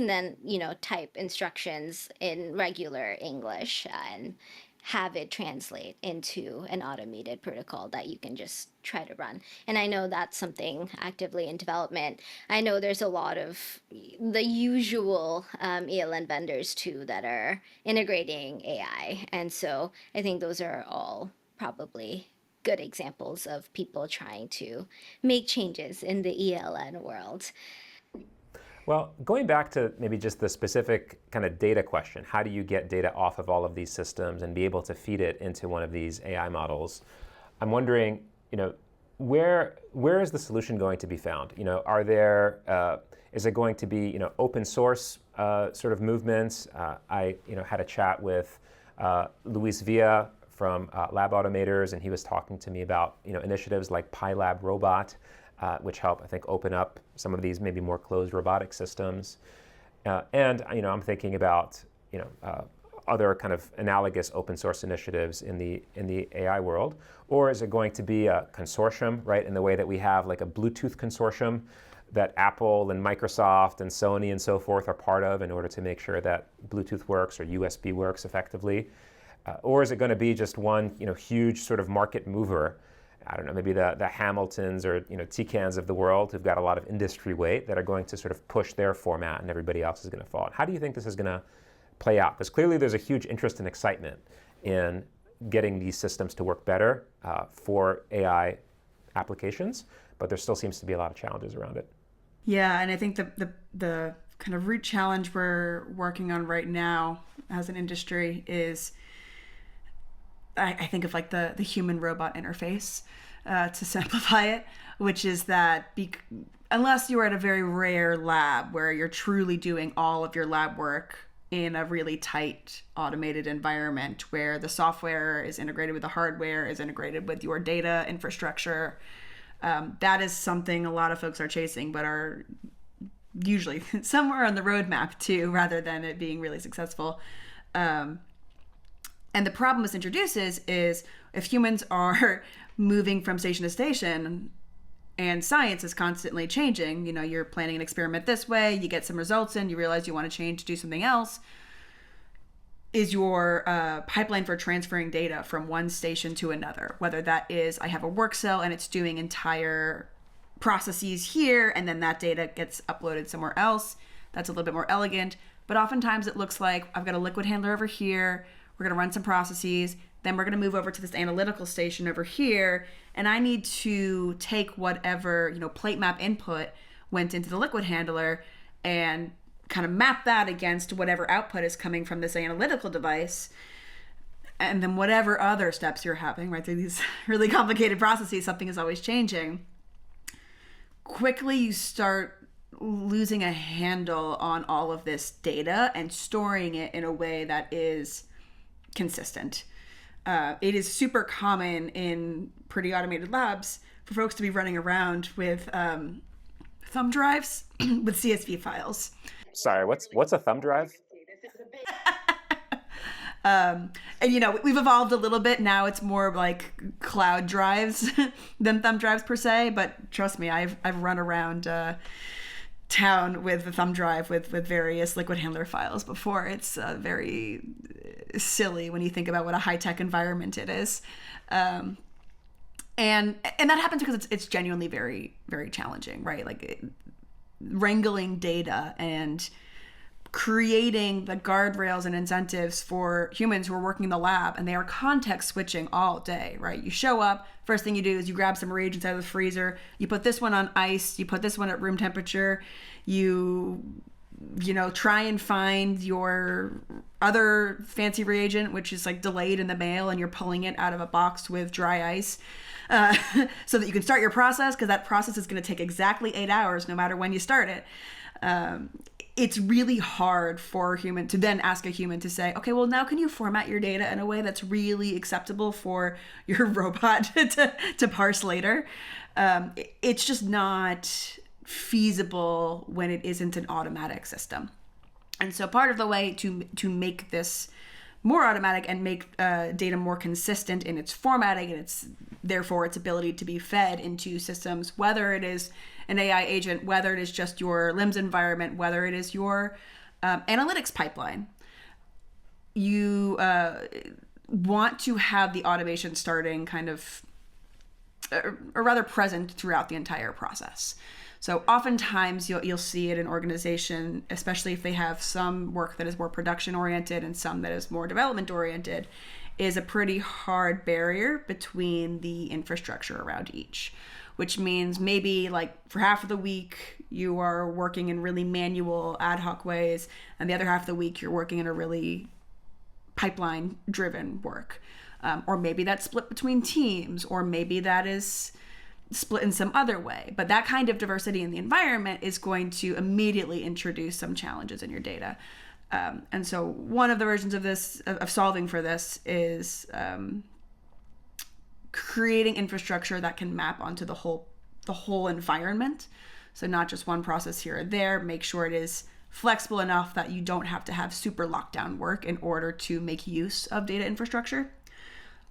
then, type instructions in regular English and have it translate into an automated protocol that you can just try to run. And I know that's something actively in development. I know there's a lot of the usual ELN vendors too that are integrating AI. And so I think those are all probably good examples of people trying to make changes in the ELN world. Well, going back to maybe just the specific kind of data question, how do you get data off of all of these systems and be able to feed it into one of these AI models? I'm wondering, where is the solution going to be found? Is it going to be, open source sort of movements? I had a chat with Luis Villa from Lab Automators, and he was talking to me about, initiatives like PyLab Robot, which help, I think, open up some of these maybe more closed robotic systems. And I'm thinking about other kind of analogous open source initiatives in the AI world. Or is it going to be a consortium, right, in the way that we have like a Bluetooth consortium that Apple and Microsoft and Sony and so forth are part of in order to make sure that Bluetooth works or USB works effectively? Or is it going to be just one huge sort of market mover? I don't know, maybe the Hamiltons or TCANs of the world who've got a lot of industry weight that are going to sort of push their format and everybody else is going to follow. How do you think this is going to play out? Because clearly there's a huge interest and excitement in getting these systems to work better for AI applications, but there still seems to be a lot of challenges around it. Yeah, and I think the kind of root challenge we're working on right now as an industry is I think of like the human-robot interface to simplify it, which is that unless you are at a very rare lab where you're truly doing all of your lab work in a really tight automated environment where the software is integrated with the hardware, is integrated with your data infrastructure, that is something a lot of folks are chasing, but are usually somewhere on the roadmap too, rather than it being really successful. And the problem this introduces is if humans are moving from station to station and science is constantly changing, you're planning an experiment this way, you get some results in, you realize you want to change to do something else, is your pipeline for transferring data from one station to another. Whether that is, I have a Workcell and it's doing entire processes here, and then that data gets uploaded somewhere else. That's a little bit more elegant. But oftentimes it looks like I've got a liquid handler over here, we're going to run some processes, then we're going to move over to this analytical station over here, and I need to take whatever, plate map input went into the liquid handler and kind of map that against whatever output is coming from this analytical device. And then whatever other steps you're having, right, through these really complicated processes, something is always changing. Quickly you start losing a handle on all of this data and storing it in a way that is consistent. It is super common in pretty automated labs for folks to be running around with thumb drives with CSV files. Sorry, what's a thumb drive? And we've evolved a little bit. Now it's more like cloud drives than thumb drives per se. But trust me, I've run around town with a thumb drive with various liquid handler files before. It's very silly when you think about what a high-tech environment it is. And that happens because it's genuinely very, very challenging, right? Like wrangling data and creating the guardrails and incentives for humans who are working in the lab, and they are context switching all day, right? You show up, first thing you do is you grab some reagents out of the freezer, you put this one on ice, you put this one at room temperature, you try and find your other fancy reagent, which is like delayed in the mail, and you're pulling it out of a box with dry ice so that you can start your process, because that process is going to take exactly 8 hours no matter when you start it. It's really hard for a human to then ask a human to say, okay, well, now can you format your data in a way that's really acceptable for your robot to parse later? It's just not feasible when it isn't an automatic system. And so part of the way to make this more automatic and make data more consistent in its formatting and therefore its ability to be fed into systems, whether it is an AI agent, whether it is just your LIMS environment, whether it is your analytics pipeline, you want to have the automation starting kind of, or rather present throughout the entire process. So oftentimes you'll see it in an organization, especially if they have some work that is more production oriented and some that is more development oriented, is a pretty hard barrier between the infrastructure around each, which means maybe like for half of the week you are working in really manual ad hoc ways, and the other half of the week you're working in a really pipeline driven work. Or maybe that's split between teams, or maybe that is split in some other way. But that kind of diversity in the environment is going to immediately introduce some challenges in your data. And so one of the versions of this, of solving for this, is creating infrastructure that can map onto the whole environment. So not just one process here or there. Make sure it is flexible enough that you don't have to have super lockdown work in order to make use of data infrastructure.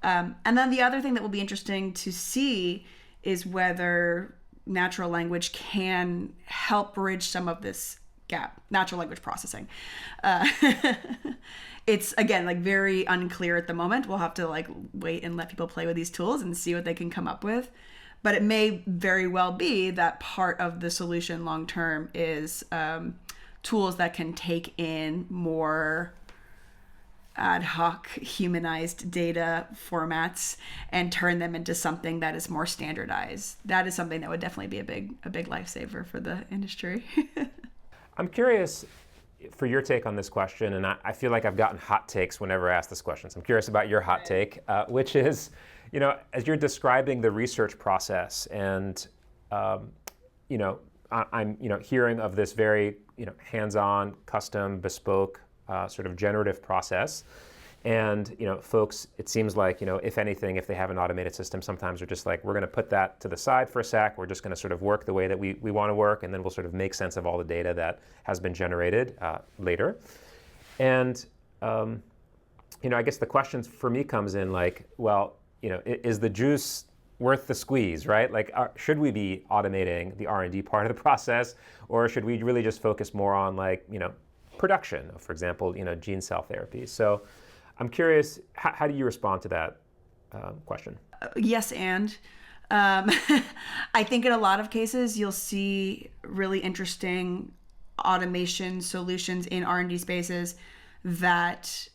And then the other thing that will be interesting to see is whether natural language can help bridge some of this gap. Natural language processing. It's, again, like very unclear at the moment. We'll have to like wait and let people play with these tools and see what they can come up with. But it may very well be that part of the solution long term is tools that can take in more ad hoc humanized data formats and turn them into something that is more standardized. That is something that would definitely be a big lifesaver for the industry. I'm curious for your take on this question, and I feel like I've gotten hot takes whenever I ask this question. So I'm curious about your hot take, which is, as you're describing the research process, and I'm hearing of this very hands-on, custom, bespoke sort of generative process. And, folks, it seems like, if anything, if they have an automated system, sometimes they're just like, we're going to put that to the side for a sec. We're just going to sort of work the way that we want to work. And then we'll sort of make sense of all the data that has been generated later. And, I guess the question for me comes in like, well, is the juice worth the squeeze, right? Like, should we be automating the R&D part of the process, or should we really just focus more on like, production, for example, gene cell therapy? So I'm curious, how do you respond to that question? Yes, and I think in a lot of cases, you'll see really interesting automation solutions in R&D spaces that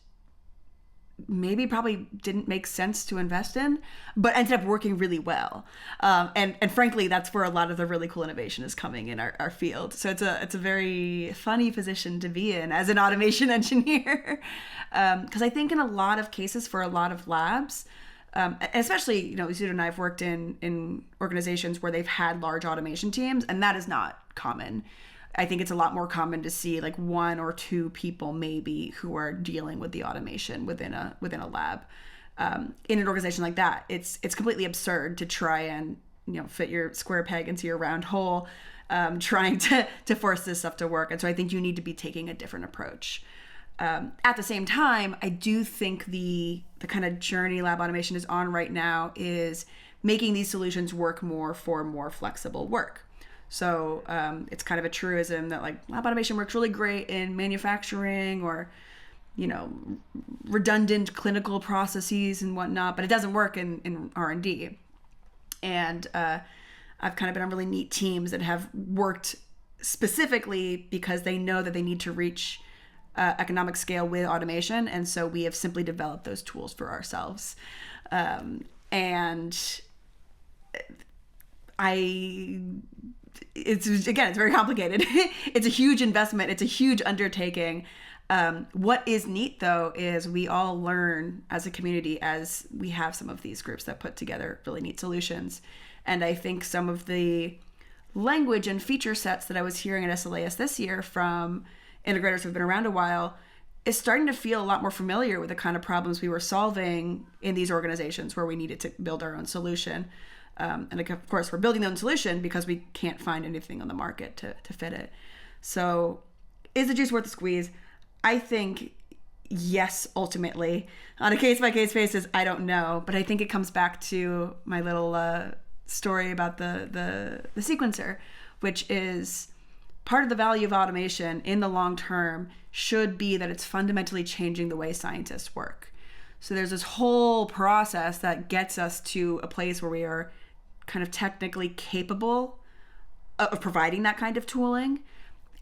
maybe probably didn't make sense to invest in, but ended up working really well. And frankly, that's where a lot of the really cool innovation is coming in our field. So it's a very funny position to be in as an automation engineer. Because I think in a lot of cases for a lot of labs, especially, Sudha and I have worked in organizations where they've had large automation teams, and that is not common. I think it's a lot more common to see like one or two people maybe who are dealing with the automation within a lab. In an organization like that, it's completely absurd to try and fit your square peg into your round hole, trying to force this stuff to work. And so I think you need to be taking a different approach. At the same time, I do think the kind of journey lab automation is on right now is making these solutions work more for more flexible work. So it's kind of a truism that like lab automation works really great in manufacturing or, you know, redundant clinical processes and whatnot, but it doesn't work in R&D. And I've kind of been on really neat teams that have worked specifically because they know that they need to reach economic scale with automation. And so we have simply developed those tools for ourselves. And it's very complicated. It's a huge investment. It's a huge undertaking. What is neat though is we all learn as a community as we have some of these groups that put together really neat solutions. And I think some of the language and feature sets that I was hearing at SLAS this year from integrators who've been around a while is starting to feel a lot more familiar with the kind of problems we were solving in these organizations where we needed to build our own solution. And of course, we're building our own solution because we can't find anything on the market to fit it. So is the juice worth the squeeze? I think yes, ultimately. On a case-by-case basis, I don't know. But I think it comes back to my little story about the sequencer, which is part of the value of automation in the long term should be that it's fundamentally changing the way scientists work. So there's this whole process that gets us to a place where we are kind of technically capable of providing that kind of tooling.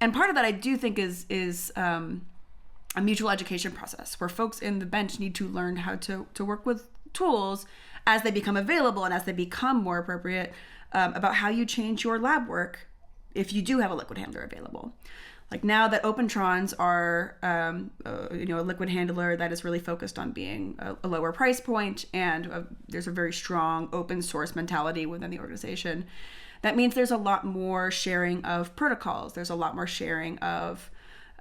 And part of that I do think is a mutual education process where folks in the bench need to learn how to work with tools as they become available and as they become more appropriate, about how you change your lab work if you do have a liquid handler available. Like now that Opentrons are, a liquid handler that is really focused on being a lower price point, and there's a very strong open source mentality within the organization. That means there's a lot more sharing of protocols. There's a lot more sharing of,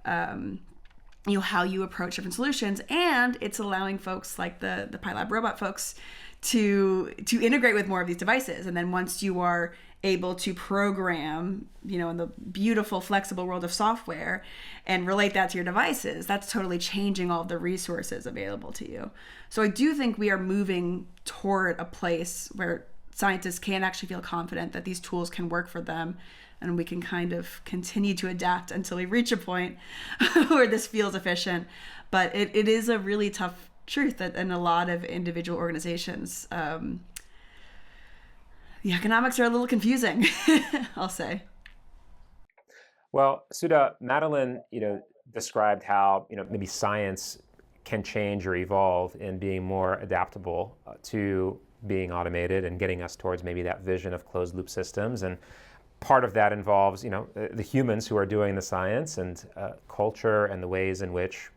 how you approach different solutions, and it's allowing folks like the PyLab robot folks to integrate with more of these devices. And then once you are able to program, in the beautiful, flexible world of software and relate that to your devices, that's totally changing all of the resources available to you. So I do think we are moving toward a place where scientists can actually feel confident that these tools can work for them, and we can kind of continue to adapt until we reach a point where this feels efficient. But it is a really tough truth that in a lot of individual organizations, the economics are a little confusing, I'll say. Well, Sudha, Madeline, described how, maybe science can change or evolve in being more adaptable to being automated and getting us towards maybe that vision of closed loop systems. And part of that involves, the humans who are doing the science and culture and the ways in which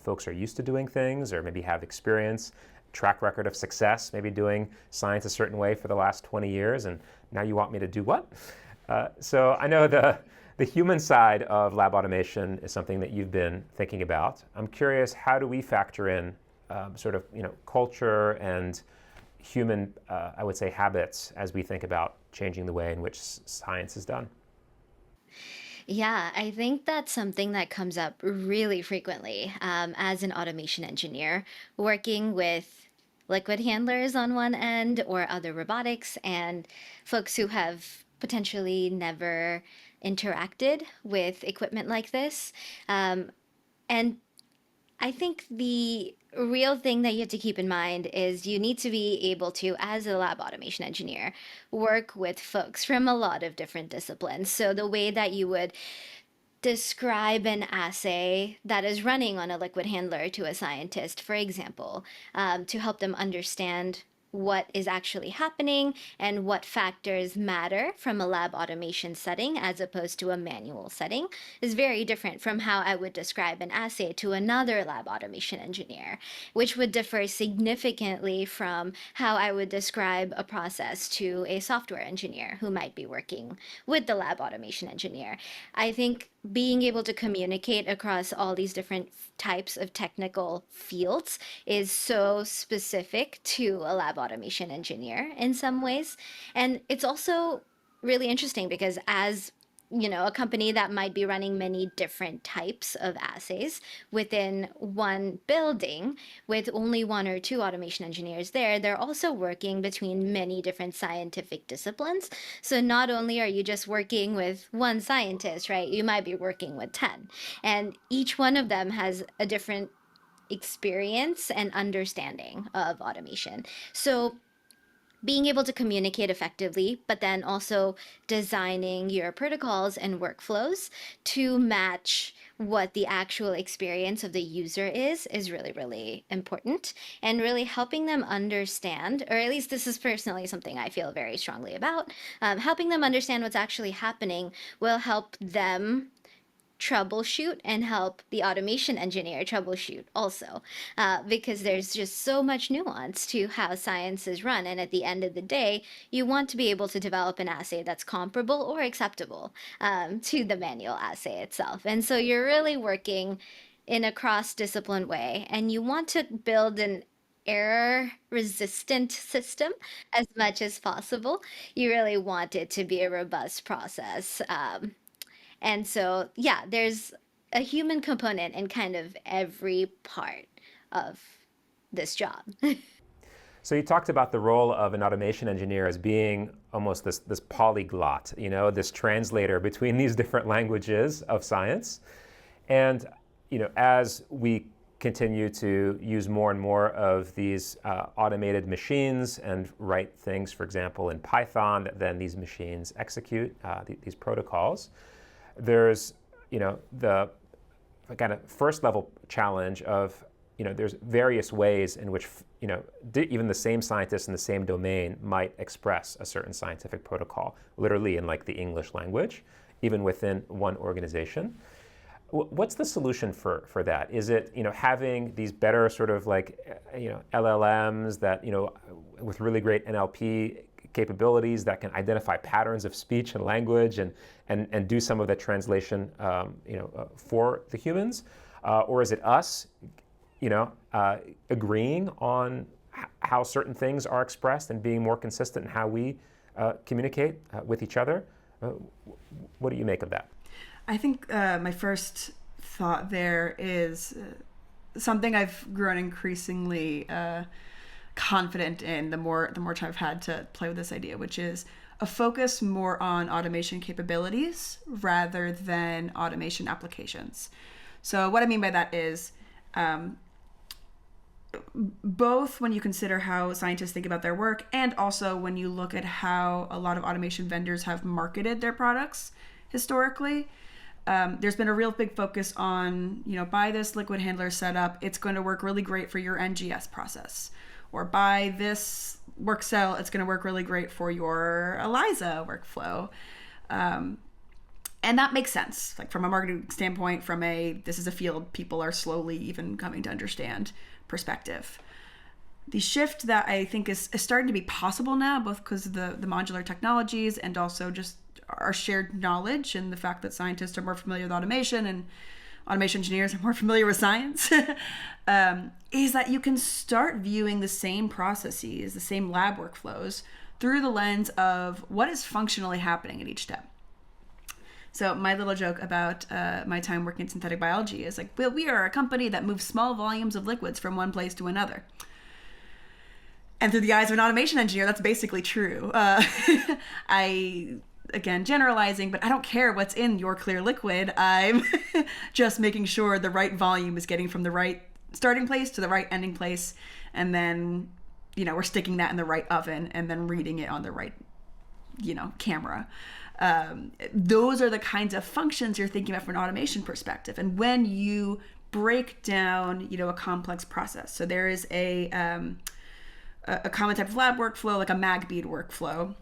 folks are used to doing things or maybe have experience, track record of success, maybe doing science a certain way for the last 20 years, and now you want me to do what? So I know the human side of lab automation is something that you've been thinking about. I'm curious, how do we factor in culture and human, I would say, habits as we think about changing the way in which science is done? Yeah, I think that's something that comes up really frequently as an automation engineer, working with liquid handlers on one end or other robotics and folks who have potentially never interacted with equipment like this. And I think the real thing that you have to keep in mind is you need to be able to, as a lab automation engineer, work with folks from a lot of different disciplines. So the way that you would describe an assay that is running on a liquid handler to a scientist, for example, to help them understand what is actually happening and what factors matter from a lab automation setting as opposed to a manual setting is very different from how I would describe an assay to another lab automation engineer, which would differ significantly from how I would describe a process to a software engineer who might be working with the lab automation engineer. I think being able to communicate across all these different types of technical fields is so specific to a lab automation engineer in some ways. And it's also really interesting because as a company that might be running many different types of assays within one building with only one or two automation engineers there, they're also working between many different scientific disciplines. So not only are you just working with one scientist, right? You might be working with 10. And each one of them has a different experience and understanding of automation. So being able to communicate effectively, but then also designing your protocols and workflows to match what the actual experience of the user is really, really important. And really helping them understand, or at least this is personally something I feel very strongly about, helping them understand what's actually happening will help them troubleshoot and help the automation engineer troubleshoot also, because there's just so much nuance to how science is run. And at the end of the day, you want to be able to develop an assay that's comparable or acceptable to the manual assay itself. And so you're really working in a cross-discipline way, and you want to build an error-resistant system as much as possible. You really want it to be a robust process. And so, yeah, there's a human component in kind of every part of this job. So you talked about the role of an automation engineer as being almost this polyglot, this translator between these different languages of science. And, as we continue to use more and more of these automated machines and write things, for example, in Python, that then these machines execute these protocols, there's, the kind of first level challenge of, there's various ways in which, even the same scientists in the same domain might express a certain scientific protocol, literally in like the English language, even within one organization. What's the solution for that? Is it, having these better sort of like, LLMs that, with really great NLP capabilities that can identify patterns of speech and language and do some of the translation, for the humans? Or is it us, agreeing on how certain things are expressed and being more consistent in how we communicate with each other? What do you make of that? I think my first thought there is something I've grown increasingly confident in the more time I've had to play with this idea, which is a focus more on automation capabilities rather than automation applications. So what I mean by that is both when you consider how scientists think about their work and also when you look at how a lot of automation vendors have marketed their products historically, there's been a real big focus on, buy this liquid handler setup, it's going to work really great for your NGS process. Or buy this Workcell, it's going to work really great for your ELISA workflow. And that makes sense, like from a marketing standpoint, this is a field people are slowly even coming to understand perspective. The shift that I think is starting to be possible now, both because of the modular technologies and also just our shared knowledge and the fact that scientists are more familiar with automation and automation engineers are more familiar with science, is that you can start viewing the same processes, the same lab workflows through the lens of what is functionally happening at each step. So my little joke about my time working in synthetic biology is like, well, we are a company that moves small volumes of liquids from one place to another. And through the eyes of an automation engineer, that's basically true. Again, generalizing, but I don't care what's in your clear liquid. I'm just making sure the right volume is getting from the right starting place to the right ending place. And then, we're sticking that in the right oven and then reading it on the right, camera. Those are the kinds of functions you're thinking about from an automation perspective. And when you break down, a complex process, so there is a common type of lab workflow, like a mag bead workflow.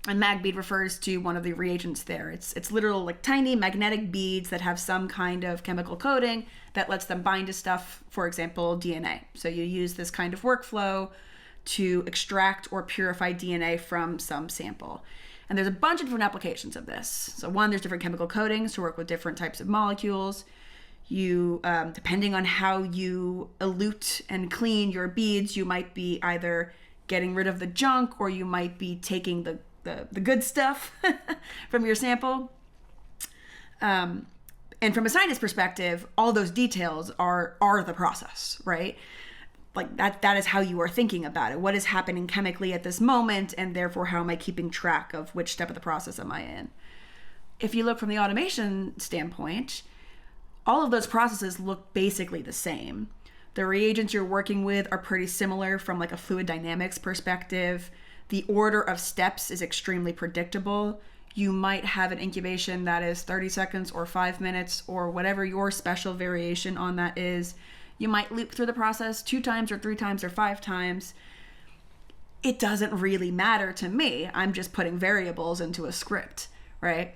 And mag bead refers to one of the reagents there. It's literal like tiny magnetic beads that have some kind of chemical coating that lets them bind to stuff, for example, DNA. So you use this kind of workflow to extract or purify DNA from some sample. And there's a bunch of different applications of this. So one, there's different chemical coatings to work with different types of molecules. You, depending on how you elute and clean your beads, you might be either getting rid of the junk or you might be taking the good stuff from your sample. And from a scientist perspective, all those details are the process, right? Like that is how you are thinking about it. What is happening chemically at this moment, and therefore how am I keeping track of which step of the process am I in? If you look from the automation standpoint, all of those processes look basically the same. The reagents you're working with are pretty similar from like a fluid dynamics perspective. The order of steps is extremely predictable. You might have an incubation that is 30 seconds or 5 minutes or whatever your special variation on that is. You might loop through the process 2 times or 3 times or 5 times. It doesn't really matter to me. I'm just putting variables into a script, right?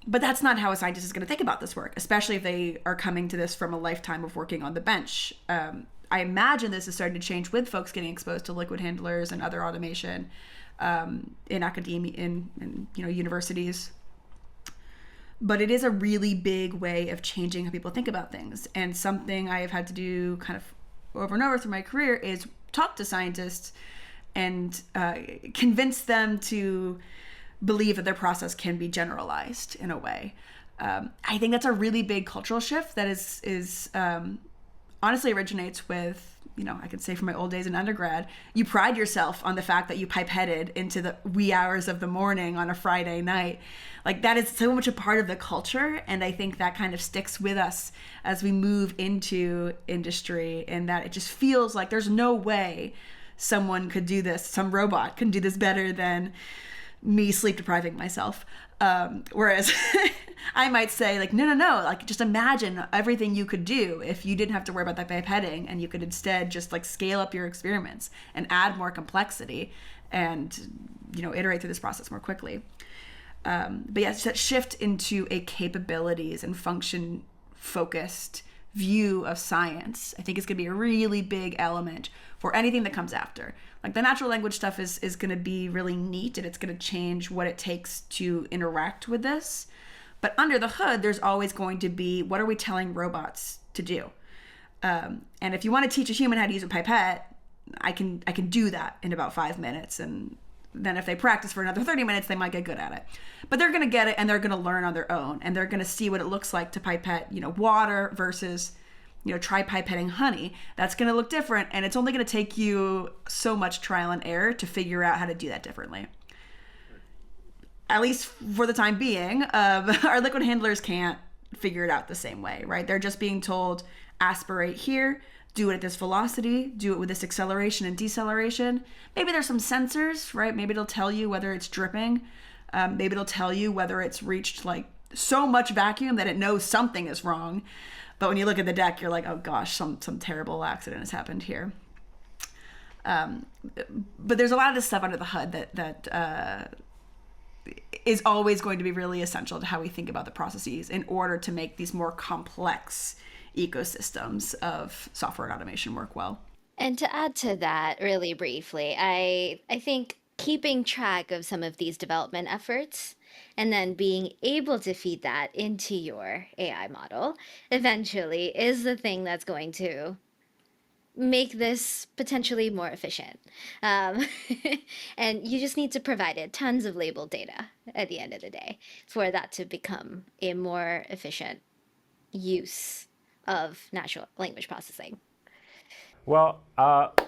But that's not how a scientist is going to think about this work, especially if they are coming to this from a lifetime of working on the bench. I imagine this is starting to change with folks getting exposed to liquid handlers and other automation in academia, in universities. But it is a really big way of changing how people think about things. And something I have had to do kind of over and over through my career is talk to scientists and convince them to believe that their process can be generalized in a way. I think that's a really big cultural shift that is honestly originates with, I could say from my old days in undergrad, you pride yourself on the fact that you pipetted into the wee hours of the morning on a Friday night. Like that is so much a part of the culture. And I think that kind of sticks with us as we move into industry, and that it just feels like there's no way someone could do this. Some robot can do this better than me sleep depriving myself. Whereas I might say like, no, like just imagine everything you could do if you didn't have to worry about that pipetting, and you could instead just like scale up your experiments and add more complexity and, iterate through this process more quickly. But yeah, that shift into a capabilities and function focused view of science, I think is going to be a really big element for anything that comes after. Like the natural language stuff is going to be really neat, and it's going to change what it takes to interact with this. But under the hood, there's always going to be, what are we telling robots to do? And if you want to teach a human how to use a pipette, I can do that in about 5 minutes. And then if they practice for another 30 minutes, they might get good at it. But they're going to get it, and they're going to learn on their own, and they're going to see what it looks like to pipette, water versus, try pipetting honey. That's going to look different, and it's only going to take you so much trial and error to figure out how to do that differently. At least for the time being, our liquid handlers can't figure it out the same way, right? They're just being told, aspirate here, do it at this velocity, do it with this acceleration and deceleration. Maybe there's some sensors, right? Maybe it'll tell you whether it's dripping. Maybe it'll tell you whether it's reached like so much vacuum that it knows something is wrong. But when you look at the deck, you're like, oh gosh, some terrible accident has happened here. But there's a lot of this stuff under the hood that is always going to be really essential to how we think about the processes in order to make these more complex ecosystems of software and automation work well. And to add to that really briefly, I think keeping track of some of these development efforts and then being able to feed that into your AI model eventually is the thing that's going to make this potentially more efficient. And you just need to provide it tons of labeled data at the end of the day for that to become a more efficient use of natural language processing. Well,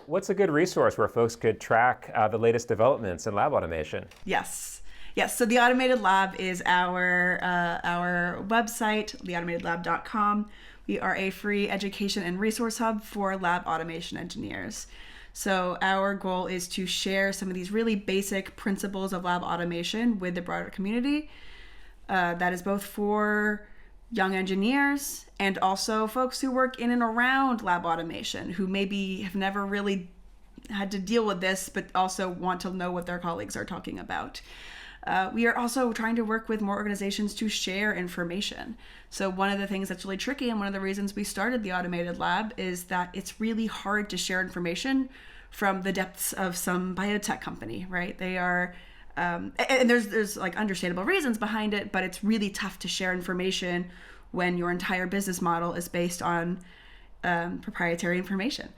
what's a good resource where folks could track the latest developments in lab automation? Yes. So the Automated Lab is our website, theautomatedlab.com. We are a free education and resource hub for lab automation engineers. So our goal is to share some of these really basic principles of lab automation with the broader community. That is both for young engineers and also folks who work in and around lab automation who maybe have never really had to deal with this, but also want to know what their colleagues are talking about. We are also trying to work with more organizations to share information. So one of the things that's really tricky, and one of the reasons we started the Automated Lab, is that it's really hard to share information from the depths of some biotech company, right? They are, and there's like understandable reasons behind it, but it's really tough to share information when your entire business model is based on proprietary information.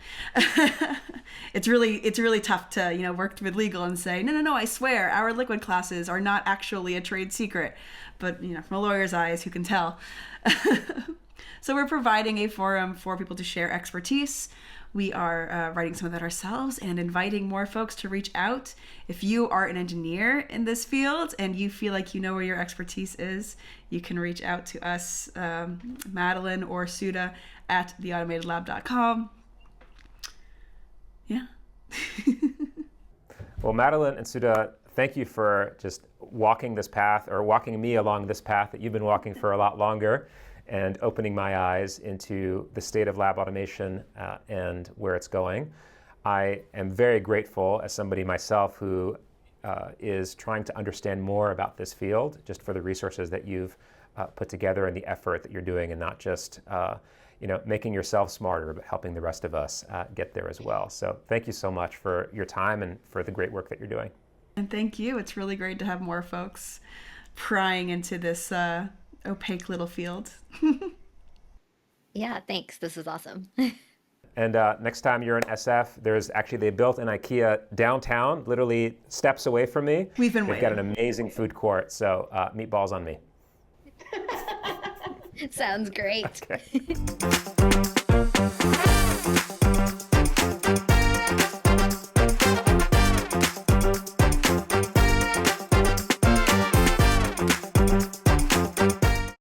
It's really tough to work with legal and say no, I swear our liquid classes are not actually a trade secret, but from a lawyer's eyes, who can tell? So we're providing a forum for people to share expertise. We are writing some of that ourselves and inviting more folks to reach out. If you are an engineer in this field and you feel like you know where your expertise is, you can reach out to us, Madeline or Sudha, at theautomatedlab.com. Yeah. Well, Madeline and Sudha, thank you for just walking this path, or walking me along this path that you've been walking for a lot longer, and opening my eyes into the state of lab automation and where it's going. I am very grateful, as somebody myself who is trying to understand more about this field, just for the resources that you've put together and the effort that you're doing, and not just making yourself smarter, but helping the rest of us get there as well. So thank you so much for your time and for the great work that you're doing. And thank you. It's really great to have more folks prying into this opaque little field. Yeah, thanks. This is awesome. And next time you're in SF, they built an IKEA downtown, literally steps away from me. They've got an amazing food court, so meatballs on me. Sounds great. Okay.